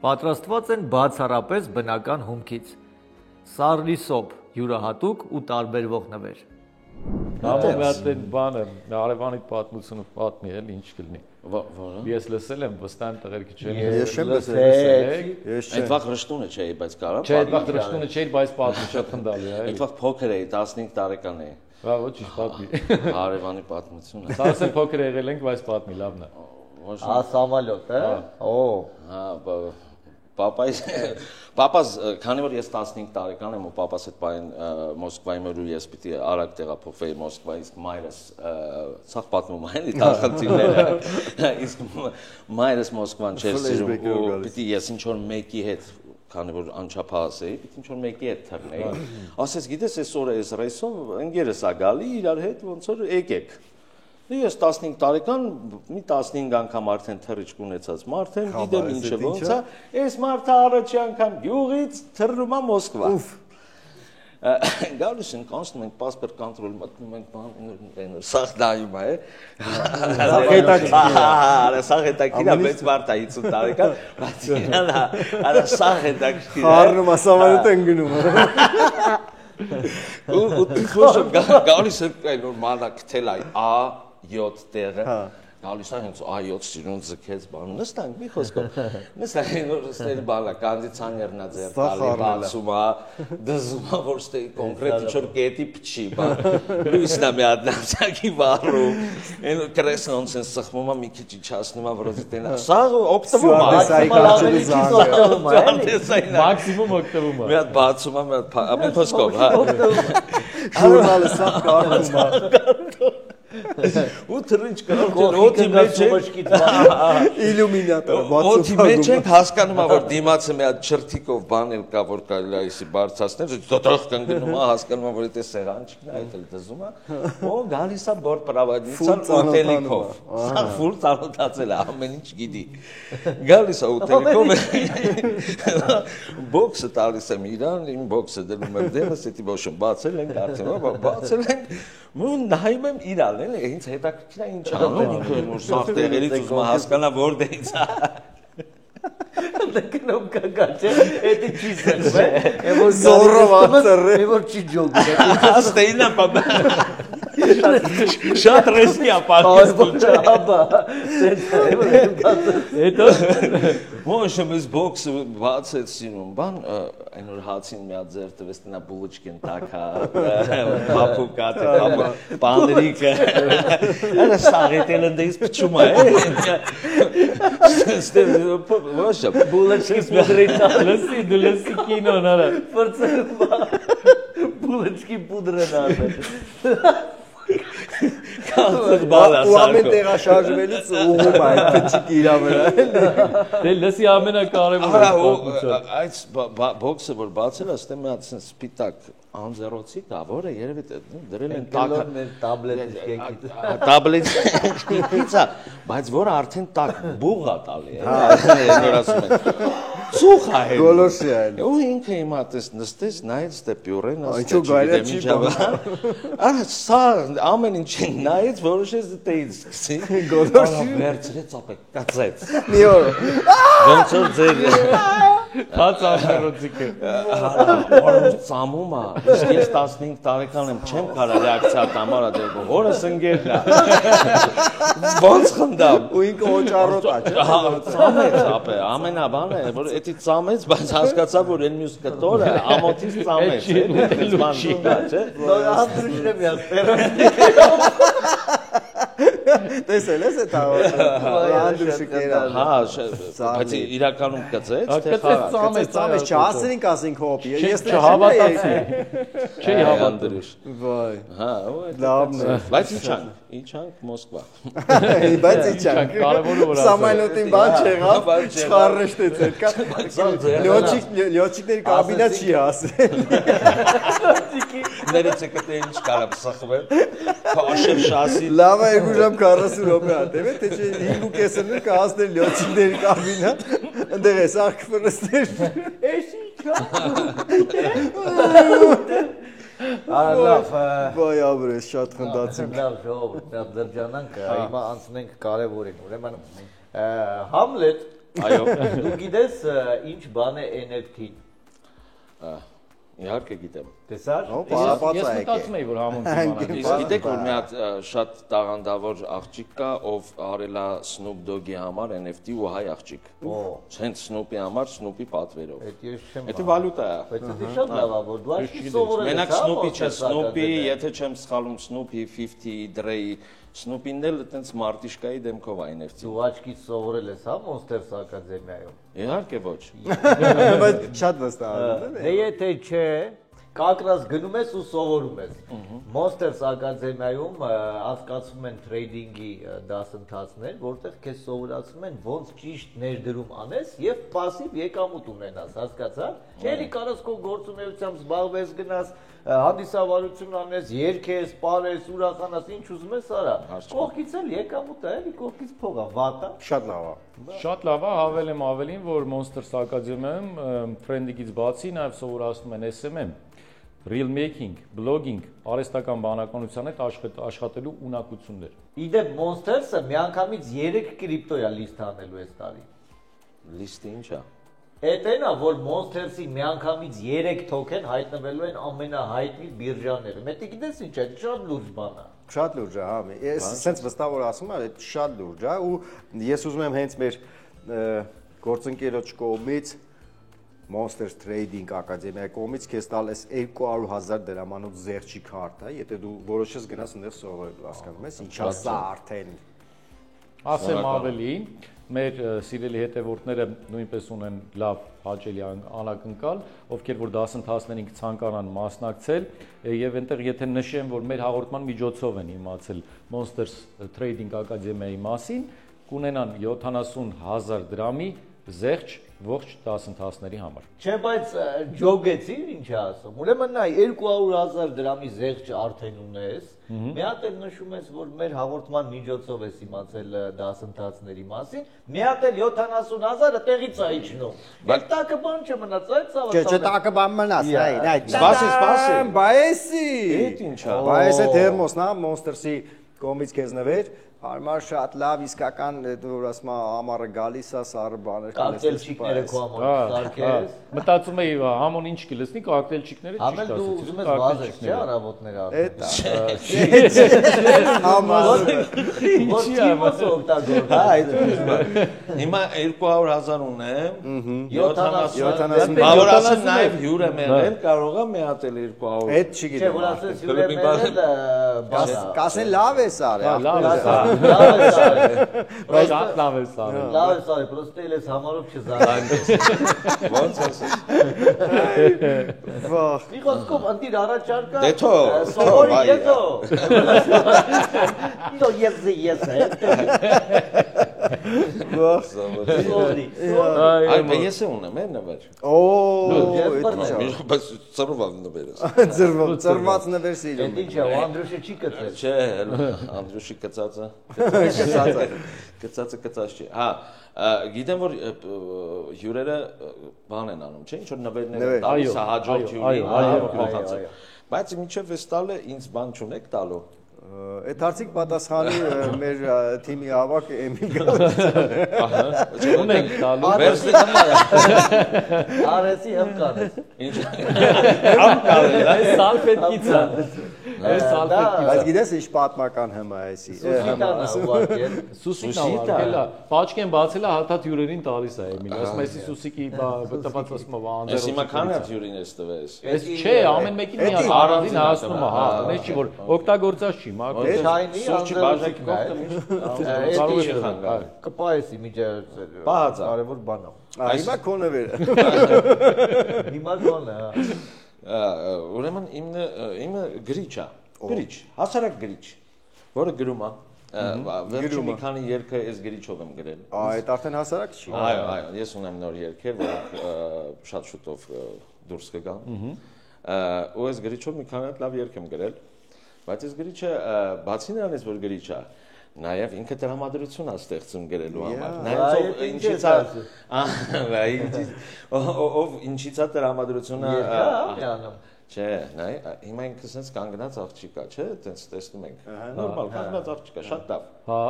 Պատրաստված են բացառապես բնական հումքից։ Սարլի Սոփ յուրահատուկ ու տարբերվող նվեր։ Համը մի բանը, Արևանի պատմությունը պատմի էլ ինչ կլինի։ Որը։ Ես լսել եմ, վստահ տղերքի չեմ։ Ես չեմ լսել։ Այդ վաղ ռշտունը չէի, բայց կարա։ Չէ, այդ վաղ ռշտունը չէի, բայց պատմի շատ խնդալի է։ Այդ վաղ փոքր էի, 15 տարեկան էի։ Հա, ոչինչ պատմի։ Արևանի պատմությունը։ Սարսը փոքր եղել ենք, բայց պատմի լավն է։ Սամալյոտ, Օ։ Հա, Պապաս, քանի որ ես 15 տարեկան եմ ու պապաս այդ բան Մոսկվայում էր ու ես պիտի արագ տեղափոխվեի Մոսկվա, իսկ մայրս սաղ պատմում է, էլի տախտիները, իսկ մայրս Մոսկվան չէր սիրում ու պիտի ես ինչ-որ մեկի հետ, քանի որ անչափահաս էի, պիտի ինչ-որ մեկի հետ թռնեի, ասես գիտես այսօր այս ռեյսով ընկերս ա գալի իրար հետ ոնց որ եկեք։ Ես 15 տարեկան, մի 15 անգամ արդեն թռիչք ունեցած մարդ եմ, գիտեմ ինչը ոնց է, այս մարդը առաջի անգամ գյուղից թռնում է Մոսկվա։ Գալիս ենք, անցնում ենք պասպորտ կոնտրոլ, մտնում ենք բան, սաղ դայում է։ Սաղ հետաքրքիր է, մեծ մարդ է 50 տարեկան, բայց իրանա սաղ հետաքրքիր է։ Խառնում ասամանուտ են գնում։ Ու դիքոշը գալիս ենք այն որ մանա գտել այ A7 տեղը գալիս է հենց A7 սիրուն ձգեց բան նստանք մի խոսքով նստանք որ ստել բալա կանդիցիոներնա ձեր տալի բացում է դզում է որ ստե կոնկրետ ինչ որ կետի փչի բան լույսն է մի հատ նամսակի վառում այն կրեսոնց են սխմում է մի քիչ իջացնում է որոց տենա սա օպտիմում է մաքսիմում օգտվում է մի հատ բացում է մի հատ մի խոսքով հա Ժուրնալը սա կարդում է ու թռիչ կարող օդի մեջ իլյումինատոր օդի մեջ ենք հասկանում որ դիմացը մի հատ չրթիկով բան էլ կա որ կարելի է այսի բարձրացնել դոթող կանգնում է հասկանում որ դա սեղանչիկն է այդ էլ դզում է ու գալիս է բորդ պրավադնիցան ուտելիքով սա ֆուլ ծանոթացել է ամեն ինչ գիտի գալիս է ուտելիքով բոքսը տալիս եմ իրան իմ բոքսը դնում եմ դեմս էդի ոչմ բացել ենք արդեն բացել ենք ու նայում եմ իրան էլ ինձ հետաքրքիր է ինչ անում ինքը որ սաղ տեղերից ուզում է հասկանա որտեղից է Դեկնում կգա չէ էդի չի սրվում է որ զորով ացրե որ չի ջոգում աստեինա պապա շատ ռեսկի ապարտեստը ապա հետո ոչմ ես բոքսը բացեցին ու բան այն որ հացին մի հատ ձեր տվես տնա բուլուչկին տակա պապուկա տապա պանդրիկը այլ սաղետել ընդից փչում է ոչ բուլուչկի պուդրին լսի դու լսի կինոն արա ֆորցել բուլուչկի պուդրն արել Կանցած բալա ու ամեն տեղա շարժվելուց ուղում է այդ փչիկի իրա վրա դե լսի ամենակարևորը այդ բոքսը որ բացել է ստե մի հատ սպիտակ անձեռոցի կա որը երևի դրել են տաբլետից բայց որը արդեն տակ բուղ է տալի նոր ասում են ծուխ է գոլոշի է ու ինքը հիմա տես նստես նայեց դե պյուրեն ինչու գայլը չի արա սա ամեն ինչին նայեց որոշեց դեից սկսի գոլոշի վերցրեց ապա կացեց մի օր ոնց որ ձեր հաց ամերոցիկը որը ծամում է իսկ ես 15 տարեկան եմ չեմ կարող ռեակցիա տամարա դեպ որս ընկերն է ոնց խնդամ ու ինքը օճառոտ է չէ ծամեց ապա ամենաբանը որ էդի ծամեց բայց հասկացա որ այն մյուս կտորը ամոթից ծամեց էդի բան չի չէ նոր հանդրուշն է միած Տեսել ես այդ անդուշը կերա։ Հա, բայց իրականում կծեց, թե ծամեց չհասցրինք ասենք հոպի։ Ես չհավատացի։ Չի հավատել։ Վայ։ Հա, լավն է։ Բայց իջանք Մոսկվա։ Բայց իջանք։ Կարևորը որ Սամալյոտին բան չեղավ, չխարրշտեց կա։ Լյոչիկների կաբինա չի ասել։ Ներեցե կտե ինչ կարամ սխվել։ Քաշեր շասի։ Լավ է 2 ժամ 40 րոպե ատեմ է, թե չէ 5:30-ը կհասներ լյոչիկների կաբինա։ Այնտեղ է սարք ֆրստեր։ Էս ինչա։ Լավ, վայ ապրես, շատ խնդացինք։ Լավ, ժողովուրդ, նա դրջանանք, հիմա անցնենք կարևորին։ Ուրեմն Համլետ, այո, դու գիտես ինչ բան է NFT-ն։ Իհարկե գիտեմ։ Տեսար։ Ես մտածում եի որ համոն իմանալի։ Իսկ գիտեք որ մի հատ շատ տաղանդավոր աղջիկ կա, ով արել է Snoop Dogg-ի համար NFT ու հայ աղջիկ։ Հենց Snoop-ի համար Snoop-ի պատվերով։ Այդ ես չեմ։ Դա վալյուտա է։ Բայց դա շատ լավ է, որ դու այդպես սովորել ես։ Մենակ Snoop-ի չէ, Snoop-ի, եթե չեմ սխալում Snoop-ի 50 Dre-ի Snoop-ին էլ այտենց մարտիշկայի դեմքով է NFT։ Դու աչքից սովորել ես, հա, Monsters Ակադեմիայում։ Իհարկե ոչ։ Բայց շատ վստահ եմ։ Դե եթե չէ, կակրած գնում ես ու սովորում ես։ Monsters Ակադեմիայում անցկացվում են թրեյդինգի դասընթացներ, որտեղ քեզ սովորացնում են ոնց ճիշտ ներդրում անես եւ пассив եկամուտ ունենաս, հասկացա՞։ Էլի կարաս քո գործունեությամբ զբաղվես, գնաս հանդիսավարություն անես, երգես, պարես, ուրախանաս, ինչ ուզում ես արա։ Կողքից էլ եկամուտ է, էլի կողքից փող է, վատ է։ Շատ լավ է։ Շատ լավ է, հավելեմ ավելին, որ Monsters Ակադեմիայում թրենդինգից բացի նաև սովորացնում են SMM, real making, blogging, արհեստական բանականության հետ աշխատելու ունակություններ։ Իդեպ Monsters-ը միանգամից 3 կրիպտո է լիստ անելու այս տարի։ Լիստը ինչ է։ Էդ էնա, որ Monsters-ի միանգամից 3 թոքեն հայտնվելու են ամենահայտնի բիրժաներում։ Դա գիտես ինչ է, շատ լուրջ բան է։ Շատ լուրջ է, հա։ Ես սենց վստահ որ ասում եմ, դա շատ լուրջ է ու ես ուզում եմ հենց մեր գործընկերոջ կողմից Monsters Trading Ակադեմիայի կողմից քեզ տալ էս 200,000 դրամանոց զեղչի քարտ, հա, եթե դու որոշես գնաս այնտեղ սովորելու, հասկանում ես, ինչա սա արդեն։ Ասեմ ավելին, մեր սիրելի հետևորդները նույնպես ունեն լավ հաճելի անակնկալ, ովքեր որ դասընթացներին ցանկանան մասնակցել եւ այնտեղ եթե նշեմ, որ մեր հաղորդման միջոցով են իմացել Monsters Trading Ակադեմիայի մասին, կունենան 70,000 դրամի զեղչ ողջ դասընթացների համար։ Չէ, բայց ջոգեցի ինչ ասում։ Ուրեմն նա 200,000 դրամի զեղչ արդեն ունես։ Մի հատ էլ նշում ես, որ մեր հաղորդման միջոցով ես իմացել դասընթացների մասին։ Մի հատ էլ 70,000-ը տեղից է իջնում։ Բայց տակը բան չմնաց, այդ ցավը։ Չէ, տակը բան մնաց, այ։ Սպասի։ Բայեսի։ Էդ ինչ է։ Բայեսը թերմոսն է, Monsters-ի կողմից քեզ նվեր։ Հարմար շատ լավ իսկական որ ասում ամառը գալիս է սառը բաներ կոկտեյլչիկները քո համար սարքես մտածում էի համոն ինչ կլսնի կոկտեյլչիկները ճիշտ ասեցի դու ուզում ես վազես չէ առավոտները հիմա 200,000 ունեմ 70 բավոր ասեմ նաև հյուր եմ եղել կարող է մի հատ էլ 200 այդ չգիտեմ չէ որ ասես հյուր եմ եղել կասեն լավ է սարը լավ է Լավ է սարը։ Շատ լավ է սարը։ Լավ է սարը, պրոստը էլ ես համարով չզարանք։ Ոնց ասես։ Վախ։ Մի խոսքով ընտիր առաջարկա։ Դե թո։ Սովորի եզո։ Դո ես է։ Վախ։ Սովորի։ Այ ես ունեմ, նվեր։ Օ, բայց ծրված նվերս։ Ծրված նվեր սիրում։ Ինչ է, Անդրուշը չի կծել։ Չէ, Անդրուշի կծածը։ Կծածը կծած չի։ Հա, գիտեմ որ հյուրերը բան են անում, չէ՞, ինչ որ նվերներ տալիս է հաջորդ հյուրին, բայց մինչև այս տալը ինձ բան չունեք տալու։ Այդ հարցիկ պատասխանի մեր թիմի ավակ Էմիլ Գալստյանը։ Ունենք տալու։ Արեսի հմկան։ Ինչ համ կարել է։ Սալֆետկից է։ Բայց գիտես ինչ պատմական հմա է էսի։ Սուսիկն աղարկելա, պաչկեն բացելա հատատ հյուրերին տալիս է Էմիլ, ասում է էսի սուսիկի տված ասում է անձեռ։ Էս հիմա քանի հատ հյուրին ես տվես։ Էս չէ, ամեն մեկին մի հատ առանձին հասնում է, հա, մեծ չի որ օգտագործած չի, մա։ Չայնի սուրճի բաժակի կողքը միշտ կարող է խանգարել։ կպայեսի միջայցել։ Բաղաձա։ Կարևոր բան է։ Հիմա քոնը վեր։ Հիմա կոնը, ուրեմն իմը գրիչ է, գրիչ, հասարակ գրիչ, որը գրում է, վերջում մի քանի երգը այս գրիչով եմ գրել։ Այդ արդեն հասարակ չի։ Այո, ես ունեմ նոր երգեր, որոնք շատ շուտով դուրս կգան։ Ու այս գրիչով մի քանի հատ լավ երգ եմ գրել, բայց այս գրիչը բացի նրանից, որ գրիչ է, նաև ինքը տրամադրություն է ստեղծում գրելու համար։ Նաև ով ինչից է տրամադրությունը չէ, նայ, հիմա ինքը sense կանգնած աղջիկա, չէ, տենց տեսնում ենք։ Նորմալ կանգնած աղջիկա, շատ լավ։ Հա։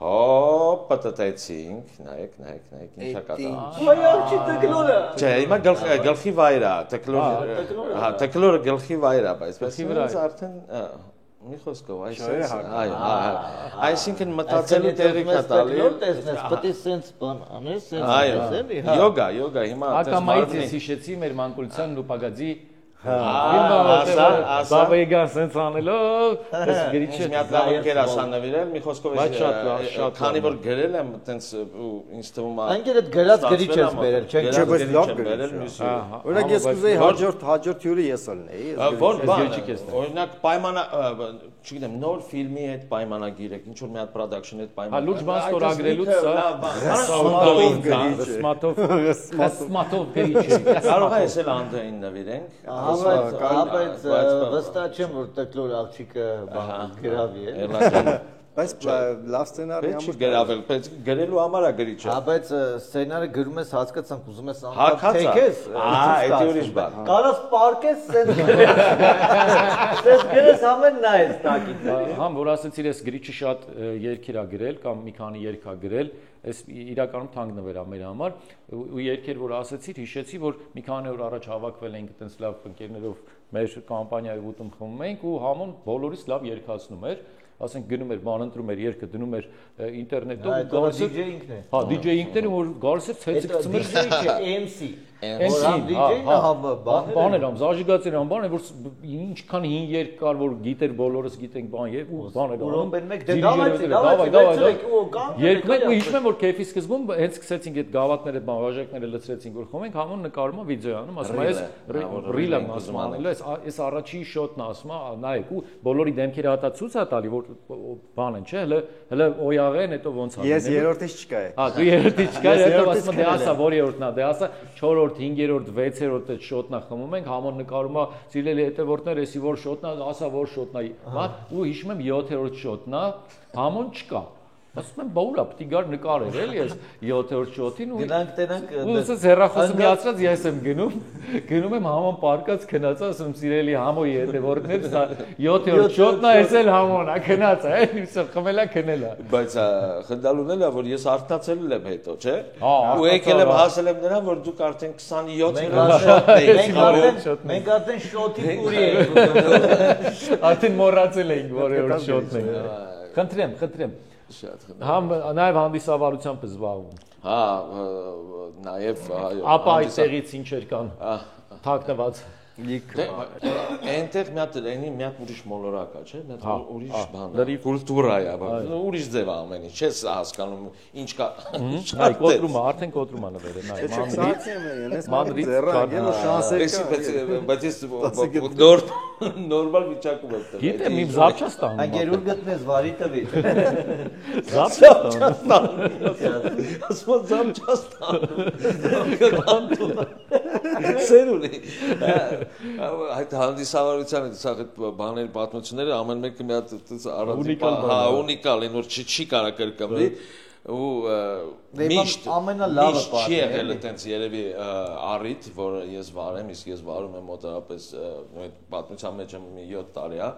Հոպ, պատտեցինք, նայեք, ինչա կատարում։ Ոյ աղջի տկլորը։ Չէ, հիմա գլխի վայր է, տկլորը, հա, տկլորը գլխի վայր է, բայց ինձ արդեն մի խոսքով, այո, այսինքն մտածելու տեղի կա տալի։ Տեսնես, պետք է sense բան անես, sense էլի, հա։ Յոգա, հիմա Ակամայից ես հիշեցի մեր մանկությունն ու պագածի Բաբեգան սենց անելով, ես գրիչը մի հատ լավ ընկեր ասա նվիրել, մի խոսքով շատ քանի որ գրել եմ, տենց ինձ թվում է Անկեր այդ գրած գրիչ ես բերել, չէ՞։ Չէ, բայց լավ գրել։ Օրինակ ես կուզեի հաջորդ հյուրը ես ալնեի։ Որ բան, օրինակ պայմանա, չգիտեմ, նոր ֆիլմի հետ պայմանագիր եք, ինչ որ մի հատ production հետ պայմանագիր։ Հա, լուրջ բան ստորագրելուց սա սմատով գրիչ է։ Կարող է էսել անդային նվիրենք։ Բայց վստահ չեմ որ տկլոր աղջիկը գրավի է։ Բայց լավ սցենարի համար գրավել, բայց գրելու համար է գրիչը։ Հա, բայց սցենարը գրում ես հասկացանք, ուզում ես անգամ թեքես։ Այդ ուրիշ բան։ Կարաս պարկես սենց գրես։ Սենց գրես ամեն նայես տակին։ Համ որ ասեցիր ես գրիչը շատ երգեր ա գրել կամ մի քանի երգ ա գրել, այս իրականում թանկ նվեր ա մեր համար ու երգեր որ ասեցիր, հիշեցի որ մի քանի օր առաջ հավաքվել էինք այտենց լավ ընկերներով մեր կամպանիայի ուտում խմում էինք ու համոն բոլորից լավ երգացնում էր ասենք գնում էր բան ընտրում էր երգը դնում էր ինտերնետով ու գալիս DJ ինքն է։ Հա, DJ ինքն էր որ գալիս էր ցեցիկ ծմեր MC DJ-ն հա բաներ ամ զաժիգացեր ամ բան է որ ինչքան հին երգ կար որ գիտեր բոլորս գիտենք բան եւ ու բաներ ուրոմեն մեկ դավայ երկմեկ ու հիշում եմ որ քեֆի սկզբում հենց սկսեցինք այդ գավաթները բաժակները լցրեցինք որ խմենք համոն նկարում է վիդեո անում ասում է ես ռիլ եմ ասում անել այս առաջի շոթն ասում է նայեք ու բոլորի դեմքերը հատա ցույց է տալի որ բան են չէ հələ օյաղեն հետո ոնց ա ես երրորդից չկա է հա դու երրորդից չկա հետո ասում դե ասա որ երրորդն է դե ասա 4-րդ 5-րդ 6-րդ այդ շոթն է խմում ենք համոն նկարում է սիրելի հետևորդներ էսի որ շոթն է ասա որ շոթն է հա ու հիշում եմ 7-րդ շոթն է համոն չկա ասում եմ բա ուրա պետք է գար նկարել էլի ես 7-րդ շոթին ու գնանք տենանք ու ասես հերախոսը միացրած ես եմ գնում եմ համոն պարկած քնած ասում սիրելի համոյի հետևորդներ սա 7-րդ շոթն է ես էլ համոն է քնած է էլի խմելա քնելա բայց խնդալուն էլա որ ես արթնացել եմ հետո չէ ու եկել եմ հասել եմ նրան որ դուք արդեն 27-րդ շոթն եք մենք արդեն շոթի պուրի ենք արդեն մոռացել էինք որ երրորդ շոթն ենք խնդրեմ Համ նաև հանդիսավարությամբ զբաղվում։ Հա, նաև ապա այդտեղից ինչեր կան թաքնված Այնտեղ մի հատ ուրիշ մոլորակ է, չէ՞, մի հատ ուրիշ բան է, կուլտուրա է, ուրիշ ձև է ամեն ինչ, չես հասկանում ինչ կա։ Այ կոտրում է, արդեն կոտրում է նվերը, նայ, բայց ես նորմալ վիճակում եմ։ Գիտեմ, իմ Զապչաստան։ Անգերուր գտնես վարի տվի։ Զապչաստան։ Ասում Զապչաստան։ Սերունի։ Այդ հանդիսավարության այդ բաների պատմությունները ամեն մեկը մի հատ ունիկալ են որ չի կարա կրկնվի ու միշտ ամենալավը չի եղել այտենց երևի առիթ, որ ես վարեմ, իսկ ես վարում եմ մոտավորապես այդ պատմության մեջ մի 7 տարի է,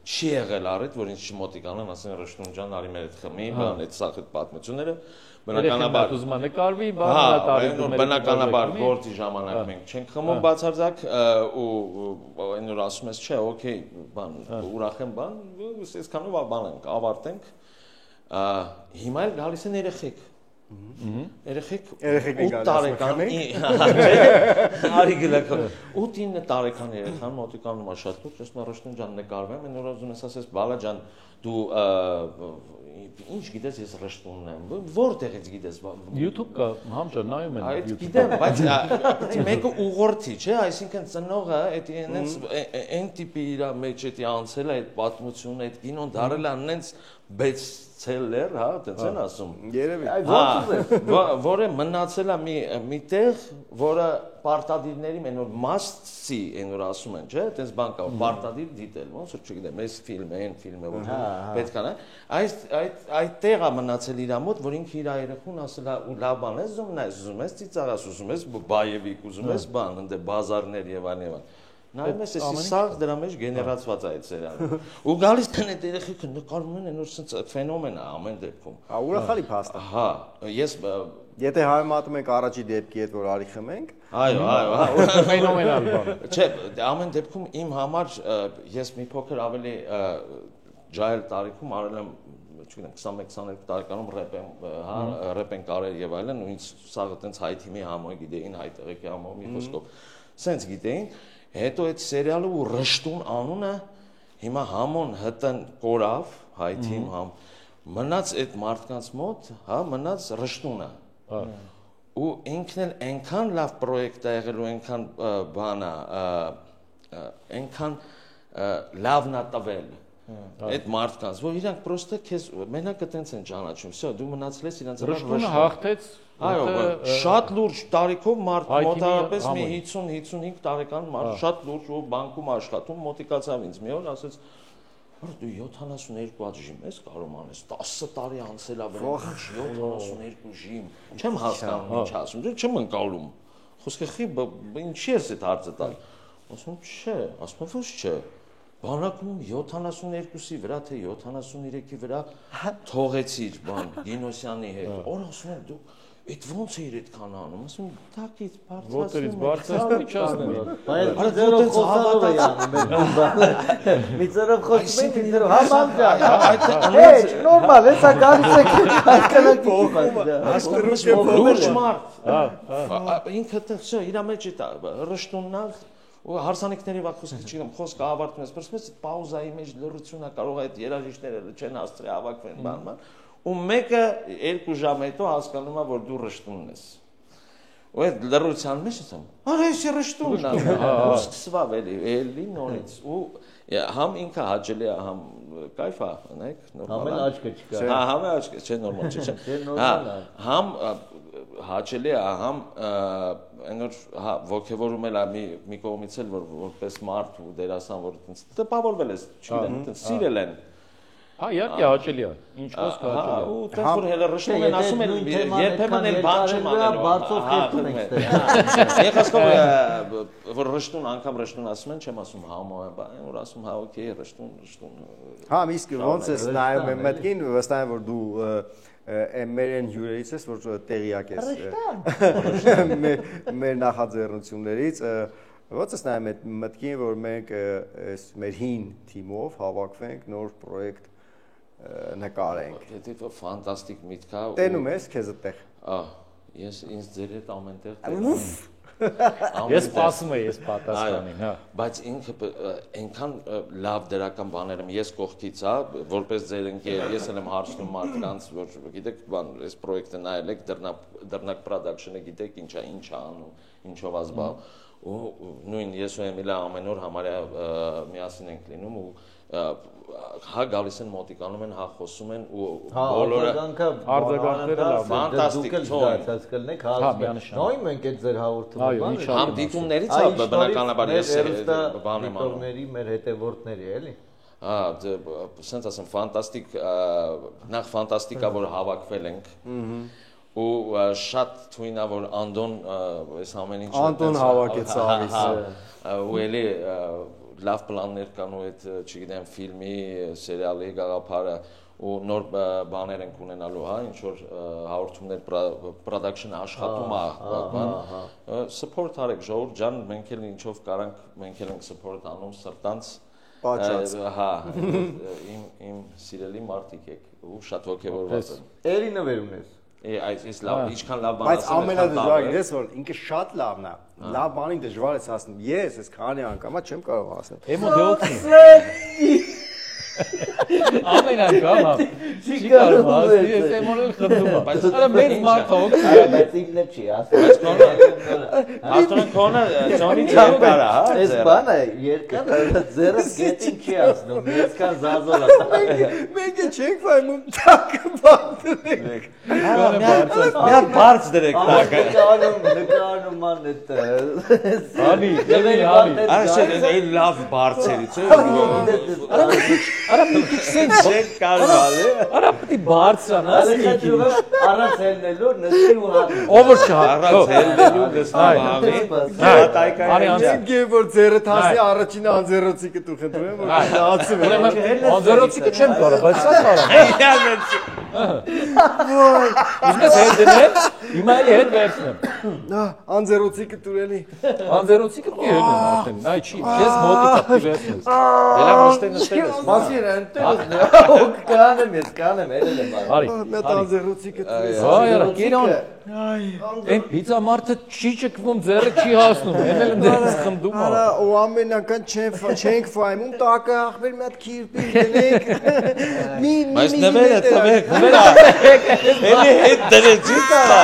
չի եղել առիթ, որ ինձ չմոտիկանան, ասեն Ռշտուն ջան, արի մեր այդ խմի, բան այդ սաղ այդ պատմությունները, բնականաբար ուզում է նկարվի, բնականաբար գործի ժամանակ մենք չենք խմում բացարձակ ու այնօր ասում ես, չէ, օքեյ, բան, ուրախ եմ, բան, այսքանով բան ենք, ավարտենք հիմա էլ գալիս են երեխեք երեխեք 8 տարեկան արի գլակը 8-9 տարեկան երեխան մոտիկանում է շատ լուրջ ասում է Ռշտուն ջան նկարվեմ այն օր ուզում ես ասես բալա ջան դու ինչ գիտես ես Ռշտունն եմ որտեղից գիտես YouTube կա համճա նայում են այդ գիտեմ բայց մեկը ուղղորդի չէ այսինքն ծնողը այդ այն տիպի իր մեջ էտի անցել է այդ պատմությունը այդ կինոն դարել է այնց բեսթսելեր, հա, դες են ասում։ Երևի։ Որը մնացել է մի տեղ, որը պարտադիրների մենոր must-see, այնօր ասում են, չէ՞, դες բան կա, պարտադիր դիտել, ոնց որ չգիտեմ, այս ֆիլմը, այն ֆիլմը, որ պետք է, այդ տեղը մնացել իր մոտ, որ ինքը իր երեխուն ասել է ու լավ բան ես ուզում ես ծիծաղաս, ուզում ես բայևիկ, ուզում ես բան, ընդ բազարներ եւ այլն։ Նայում ես էսի սաղ դրա մեջ գեներացված է այդ սերիալը։ Ու գալիս են այդ երեխեքը նկարում են այնօր սենց ֆենոմեն է ամեն դեպքում։ Հա, ուրախալի փաստ է։ Հա, ես Եթե հայմատում ենք առաջի դեպքի հետ որ արի խմենք։ Այո, ֆենոմենալ բան։ Չէ, ամեն դեպքում իմ համար ես մի փոքր ավելի ջայլ տարիքում արել եմ չգիտեմ 21-22 տարեկանում ռեպ են կարել եւ այլն ու ինձ սաղ այտենց հայ թիմի համոյ գիտեին հայ տեղեկի համոյ մի խոսքով սենց գիտեին հետո այդ սերիալը ու Ռշտուն անունը հիմա համոն հտն կորավ հայ թիմ համ մնաց այդ մարդկանց մոտ հա մնաց Ռշտունը ու ինքն էլ այնքան լավ պրոյեկտ է եղել ու այնքան բան է այնքան լավն է տվել այդ մարդկանց որ իրանք պրոստը քեզ մենակ այտենց են ճանաչում всё դու մնացել ես իրանց Ռշտունը հաղթեց այո շատ լուրջ տարիքով մարդ մոտավորապես մի 50-55 տարեկան մարդ շատ լուրջ ու բանկում աշխատում մոտիկացավ ինձ մի օր ասեց դու 72 ժիմ ես կարող անես 10 տարի անցել է վրա 72 ժիմ չեմ հասկանում ինչ ասում դու չեմ ընկալում խոսքը խի ինչի ես այդ հարցը տալ ասում չէ ասում ոչ չէ բանակում 72-ի վրա թե 73-ի վրա թողեցիր բան Գինոսյանի հետ օր ասում եմ դու Այդ ոնց է իր այդքան անում, ասում տակից բարձրացնում, բարձրացնում իջացնում։ Բայց ձերով խոսալով է անում, մի ձերով խոսում եք, մի ձերով համամջան, հեչ, նորմալ, հեսա գալիս եք, հասկանաքի լուրջ մարդ, ինքը տղսը, իրա մեջ է Ռշտուննալ, ու հարսանիքների վակ խոսքը չգիտեմ, խոսքը ավարտում ես, պրսում ես պաուզայի մեջ լրությունա կարող է այդ երաժիշտները չեն աստրի ավակվեն, բան, ու մեկը 2 ժամ հետո հասկանում է, որ դու Ռշտունն ես։ Ու այդ լրության մեջ ասում, արա ես Ռշտունն եմ, ու սկսվավ էլի նորից, ու համ ինքը հաճելի է, համ կայֆ է, նայեք, նորմալ է։ Համ աչքը չկա։ Հա, համ աչքը, չէ, նորմալ չէ։ Համ հաճելի է, համ այնօր ոգևորում էլ է մի կողմից էլ, որպես մարդ ու դերասան, որ տպավորվել ես, չգիտեմ, սիրել են։ Հա, իհարկե հաճելի է։ Ինչ խոսքը հաճելի է։ Ու տես որ հելը Ռշտուն են ասում են երբեմն էլ բան չեմ անելու։ Բարձով խերտում ենք ստեղ։ Ես հասկանում որ Ռշտուն անգամ Ռշտուն ասում են, չեմ ասում համո է, բան, որ ասում հա օքեյ Ռշտուն։ Հա, իսկ ոնց ես նայում եմ մտքին, վստահ եմ որ դու մեր են հյուրերից ես, որ տեղյակ ես մեր նախաձեռնություններից ոնց ես նայում այդ մտքին, որ մենք մեր հին թիմով հավաքվենք նոր պրոյեկտ նկարենք։ Դա ֆանտաստիկ միտք է։ Տենում ես քեզ այդտեղ։ Ես ինձ ձեր հետ ամենտեղ տենում։ Ես սպասում եմ, ես պատասխանին, հա։ Բայց ինքը այնքան լավ դրական բաներ եմ, ես կողքից, հա, որպես ձեր ընկեր, ես էլ եմ հարցնում մարդկանց, որ գիտեք, բան, այս պրոյեկտը նայել եք, դռնակ production-ը գիտեք ինչ է անում, ինչով է զբաղվում։ Ու նույն ես ու Էմիլը ամեն օր համարյա միասին ենք լինում ու հա գալիս են մոտիկանում են հա խոսում են ու բոլորը արձագանքները լավ ֆանտաստիկ ցույց կլնեք հա նայում ենք այդ ձեր հաղորդումը համ դիտումներից է բնականաբար ես բան եմ անում մեր հետևորդների էլի Սենց ասեմ ֆանտաստիկ նախ ֆանտաստիկա որ հավաքվել ենք ու շատ թույնա որ Անդոն այս ամեն ինչը Անդոն հավաքեց արիս ու էլի լավ պլաններ կան ու այդ չգիտեմ ֆիլմի սերիալի գաղափարը ու նոր բաներ ենք ունենալու, հա, ինչ որ հաղորդումներ production աշխատում է, support արեք ժողովուրդ ջան, մենք էլ ինչով կարանք, մենք էլ ենք support անում սրտանց, հա, իմ սիրելի մարդիկ եք ու շատ ոգևորված եմ։ Էլի նվերում ես։ Այս լավ, ինչքան լավ բան բայց ամենադժվարը ես որ ինքը շատ լավն է, լավ բանին դժվար է ասում, ես այս քանի անգամ չեմ կարող ասել։ Էմո դեոքսին Ամեն անգամ չի կարող ասել, ես էմոնել խնդում եմ, բայց արա մեծ մարդոք, բայց ինքն չի ասում։ Աստորեն կոնը ծոնի չեմ կարա, հա։ Այս բանը երկար ձերը գետին չի ասնում, այսքան զազոր է։ Մենք չենք վայմում տակը բանտենք։ Մի հատ բարձ դրեք տակը։ Նկարանում ան այդ։ Հանի, հանի։ Արշեն այլ լավ բարձերից է։ Արա պիտի սենց Չեք կարող, Արա պիտի բարձրանա, առանց ելնելու նստի ու հատի։ ով չհա։ առանց ելնելու նստի Արի անցան։ Ինքը որ ձերը թասի առաջին անձերոցիկը դու խնդրում եմ որ լացում եմ։ Ուրեմն անձերոցիկը չեմ կարող, բայց սա կարող։ Ուզում ես հետ դնել, հիմա էլի հետ վերցնեմ։ Անձերոցիկը դուրելի։ Անձերոցիկը պիտի հետ եմ արդեն, նայ չի, ես մոտիկա պիտի վերցնես։ Էլա ոստեն Մասին այնտեղ կանեմ ես, կանեմ, ելել եմ բանը։ Արի, Մետ անձերոցիկը դուրելի։ այ արա, կիրոն, այն պիցա մարդը չի ճկվում, ձերը չի հասնում, են էլ դերս խնդում ա։ Արա ու ամեն անգամ չենք ֆայմում, տակը ախվեր մի հատ քիրպի դնենք։ Բայց նվերը տվեք, էլի հետ դրեցիք տա։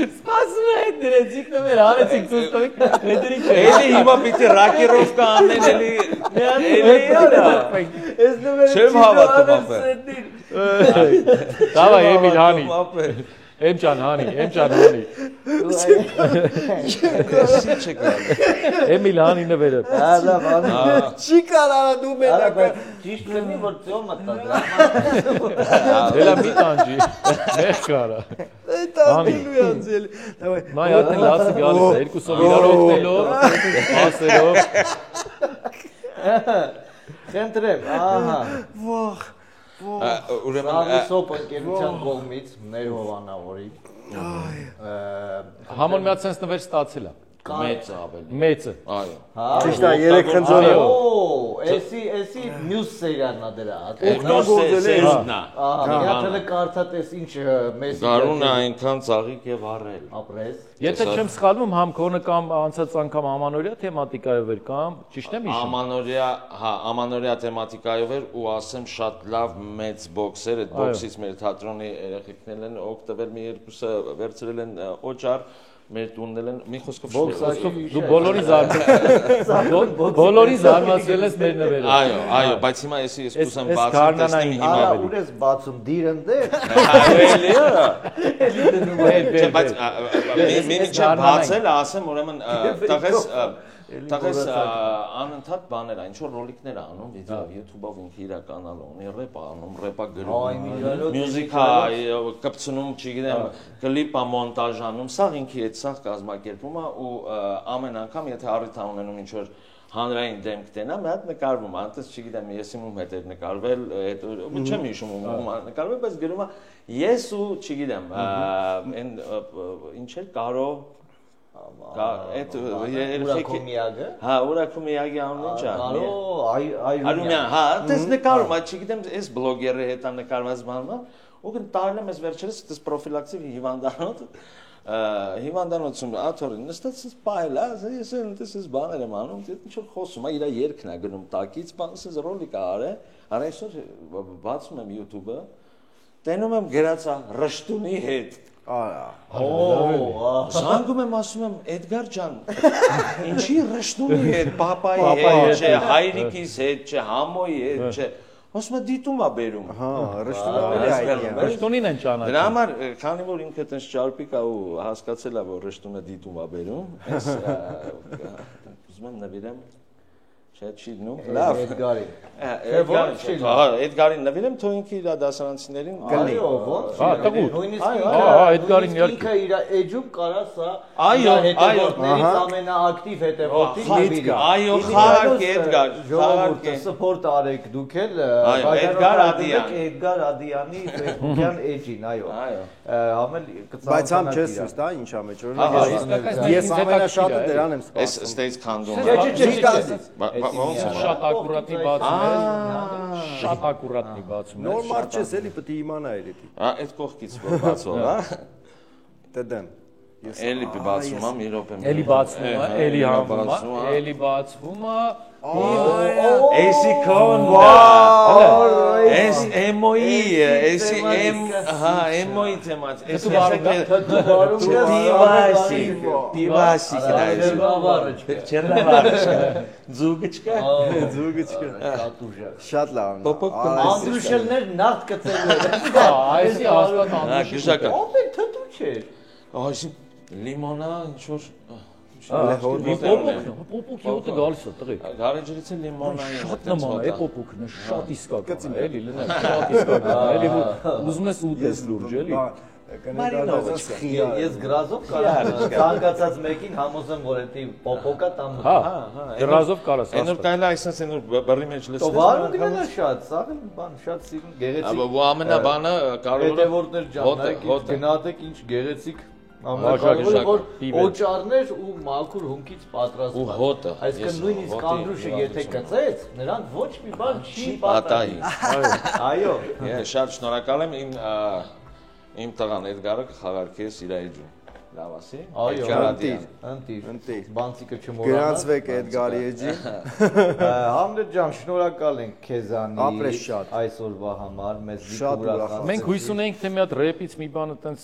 Սպասում է հետ դրեցիք նվեր, արեցիք ցույց տվեք, հետերի չէ։ Էլի հիմա պիտի ռակիրովկա անեն, էլի Ես նվերը չեմ հավատում ապե։ Դավա Էմիլ հանի։ Էմջան հանի։ Չի չկա։ Էմիլ հանի նվերը։ Ալա բանը։ Չի կարա դու մենակ։ Ճիշտ կնի որ ծո մտա դրա։ Դելա մի տանջի։ Մեղ կարա։ Այդ անգլու անձել։ Դավայ։ Մայ արդեն լացի գալիս է, երկուսով իրար օգնելով, ասելով։ Խնդրեմ, ահա։ Վախ։ Ուրեմն Սոպ ընկերության կողմից մեր Հովանավորի Համոն մի հատ sense նվեր ստացել է։ մեծ ավելի։ Մեծը։ Այո։ Ճիշտ է, 3 խնձորը։ Օ, էսի մյուս սերիալն է դրա։ Նոր սերունդն է։ Ահա, իհարկե կարծած ինչ մեզ Գարունը այնքան ծաղիկ եւ առել։ ապրես։ Եթե չեմ սխալվում, համ քոնը կամ անցած անգամ ամանորյա թեմատիկայով էր կամ ճիշտ եմ հիշում։ Ամանորյա թեմատիկայով էր ու ասեմ շատ լավ մեծ բոքսեր, այդ բոքսից մեր թատրոնի երեխեքներն են օգտվել, մի երկուսը վերցրել են օճառ մեր տուննել են մի խոսքով դու բոլորի զարմացրել ես մեր նվերը։ Այո, բայց հիմա ես կուսեմ բացեմ տեսնեմ հիմա Արա ավելի։ ուր ես բացում դիրնդե։ Էլի բայց մինչև բացել ասեմ ուրեմն տղես անընդհատ բաներ այն ինչ-որ ռոլիկներ անում վիդեո YouTube-ով ինքը իրականալու ունի ռեպ անում ռեպա գրում մյուզիկա կպցնում չգիտեմ կլիպա մոնտաժ անում սա ինքի այդ սա կազմակերպում է ու ամեն անգամ եթե առիթ ունենում ինչ-որ հանրային դեմք տենա մի հատ նկարվում անտես չգիտեմ ես իմում հետ էր նկարվել չեմ հիշում ում նկարվել բայց գրում է ես ու չգիտեմ այն ինչ էր կարո այդ երեխեքի հա ուրակումիագի անունը ինչ է Կարո Արումյան հա դες նկարում է չգիտեմ այս բլոգերը հետ նկարված բանը ու տարել եմ ես վերջերս դες պրոֆիլակտիվ հիվանդանոցում աթորին նստած սպայլ ես դες բաներ եմ անում ինչ որ խոսում է իր երգն է գնում տակից բան ասես ռոլիկ արե այսօր բացում եմ YouTube-ը տենում եմ գրածա ռշտունի հետ Զանգում եմ ասում եմ Էդգար ջան ինչի ռշտունի հետ պապայի հետ չէ հայրիկիս հետ չէ համոյի հետ չէ ասում եմ դիտում է բերում Հա, ռշտունին են ճանաչում Դրա համար քանի որ ինքը տենց ճարպիկ է ու հասկացել է որ ռշտունը դիտում է բերում ես ուզում եմ նվիրեմ Չէ, չի նու։ Լավ։ Էդգարին։ Էդգարին նվիրեմ թող ինքը իր դասարանցիներին գնի։ Այո, ոնց։ Նույնիսկ Էդգարին ինքը իր էջում կարա սա հետևորդներից ամենաակտիվ հետևորդին նվիրի։ Այո, խաղարկե Էդգար, խաղարկե սպորտ արեք դուք էլ, Էդգար Ադյան։ Էդգար Ադյանի Facebook-յան էջին, այո։ Համել բայց համ չես ցույց տա ինչա մեջ օրինակ ես ամենաշատը դրան եմ սպասում։ Էս ստեյց քանդում։ Ոնց շատ ակուրատնի բացում է։ Շատ ակուրատնի բացում է։ Նորմալ չես էլի պետք է իմանայր էդի։ Այդ կողքից որ բացող, հա։ Տդեմ։ Էլի բացում եմ, մի րոպե։ Էլի բացվում է, էլի հանում է, էլի բացվում է։ Էսի կոնდა։ Էս էմոյի, էսի հա, էմոյի թեմաց։ Էս պիվասի գնայս։ Չերնավարը։ Ձուգը չկա։ Ձուգը չկա։ Շատ լավ։ Անդրուշելներ նարդ կծելու են։ Այսի հաստատ Անդրուշ։ Ո՞վ է թթու չէ։ Այսի լիմոնա ինչ որ Պոպուկի ուտը գալիս է տղեկ։ Գարեջրից է լիմոնա։ Շատ նման է պոպուկն է, շատ իսկական է, էլի լնա, շատ իսկական է, էլի ուզում ես ուտես լուրջ, էլի։ Ես գրազով կարամ ցանկացած մեկին համոզեմ, որ էդի պոպոկա տամ։ Հա, գրազով կարաս։ Այնօր կայլա այսպես այնօր բռի մեջ լսել։ Տովարը դինա շատ, սա բան շատ սիրուն գեղեցիկ։ Աբա ամենաբանը կարևորը հետևորդներ ջանք, գնացեք ինչ գեղեցիկ ամենակարևորը որ օճառներ ու մաքուր հումքից պատրաստված։ Ու հոտը։ Այսինքն նույնիսկ անդրուշը եթե կծեց, նրան ոչ մի բան չի պատահի։ Այո։ Շատ շնորհակալ եմ իմ տղան Էդգարը կխաղարկես իր էջում։ Լավ ասի։ Այո, ընտիր։ Բանցիկը չմոռանաս։ Գրանցվեք Էդգարի էջին։ Համլետ ջան, շնորհակալ ենք քեզանի ապրես շատ այսօրվա համար, մեզ շատ ուրախացրեցիք։ Մենք հույս ունենք, թե մի հատ ռեպից մի բան այտենց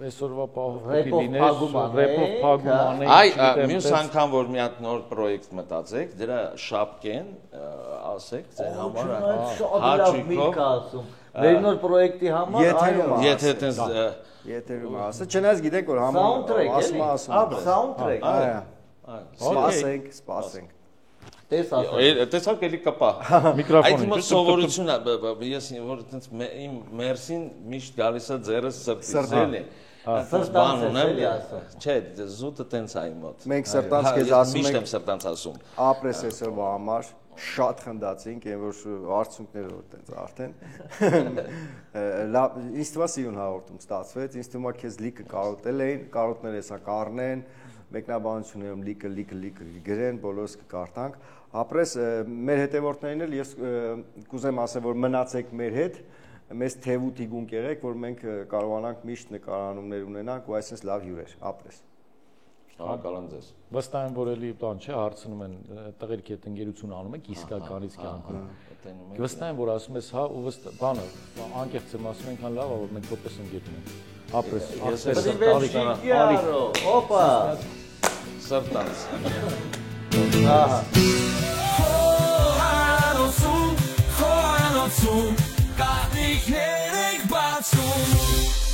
այսօրվա պահով պիտի լիներ, ռեպով փագում անենք։ Այ մյուս անգամ որ մի հատ նոր պրոյեկտ մտածեք, դրա շապկեն, ասեք ձեր համար հաճույքով։ Մեր նոր պրոյեկտի համար, այո։ Եթե այտենց Եթերում ասա, չնայած գիտենք որ ասում soundtrack, սպասենք։ Տեսակ էլի կպա։ Միկրոֆոնը։ Այդ սովորություն է, ես որ այտենց իմ մերսին միշտ գալիս է ձերս սրտիսել է։ Բան ունեմ։ Չէ, զուտը տենց է իմ մոտ։ Մենք սրտանց քեզ ասում Միշտ ենք եմ սրտանց ասում։ ապրես այսօրվա համար շատ խնդացինք, այն որ արդյունքները որ տենց արդեն լավ ինձ թվա սիրուն հաղորդում ստացվեց, ինձ թվում է քեզ լիքը կարոտել էին, կարոտները հեսա կառնեն, մեկնաբանություններում լիքը գրեն, բոլորս կկարդանք, ապրես մեր հետևորդներին էլ ես կուզեմ ասել, որ մնացեք մեր հետ, մեզ թևուտի գունք եղեք, որ մենք կարողանանք միշտ նկարանումներ ունենանք ու այսպես լավ հյուրեր, ապրես։ Շնորհակալ եմ ձեզ։ Վստահ եմ, որ էլի բան չէ, հարցնում են տղերքի հետ ընկերություն անում եք իսկականից կյանքում։ Վստահ եմ, որ ասում ես հա ու բանը անկեղծ եմ ասում ենքան լավ է, որ մենք որպես ընկեր ունենք։ Ապրես, Արի։ Օպա։ Սրտանց։ Ահա։ Խոհանոցում, կատիկներ ենք բացում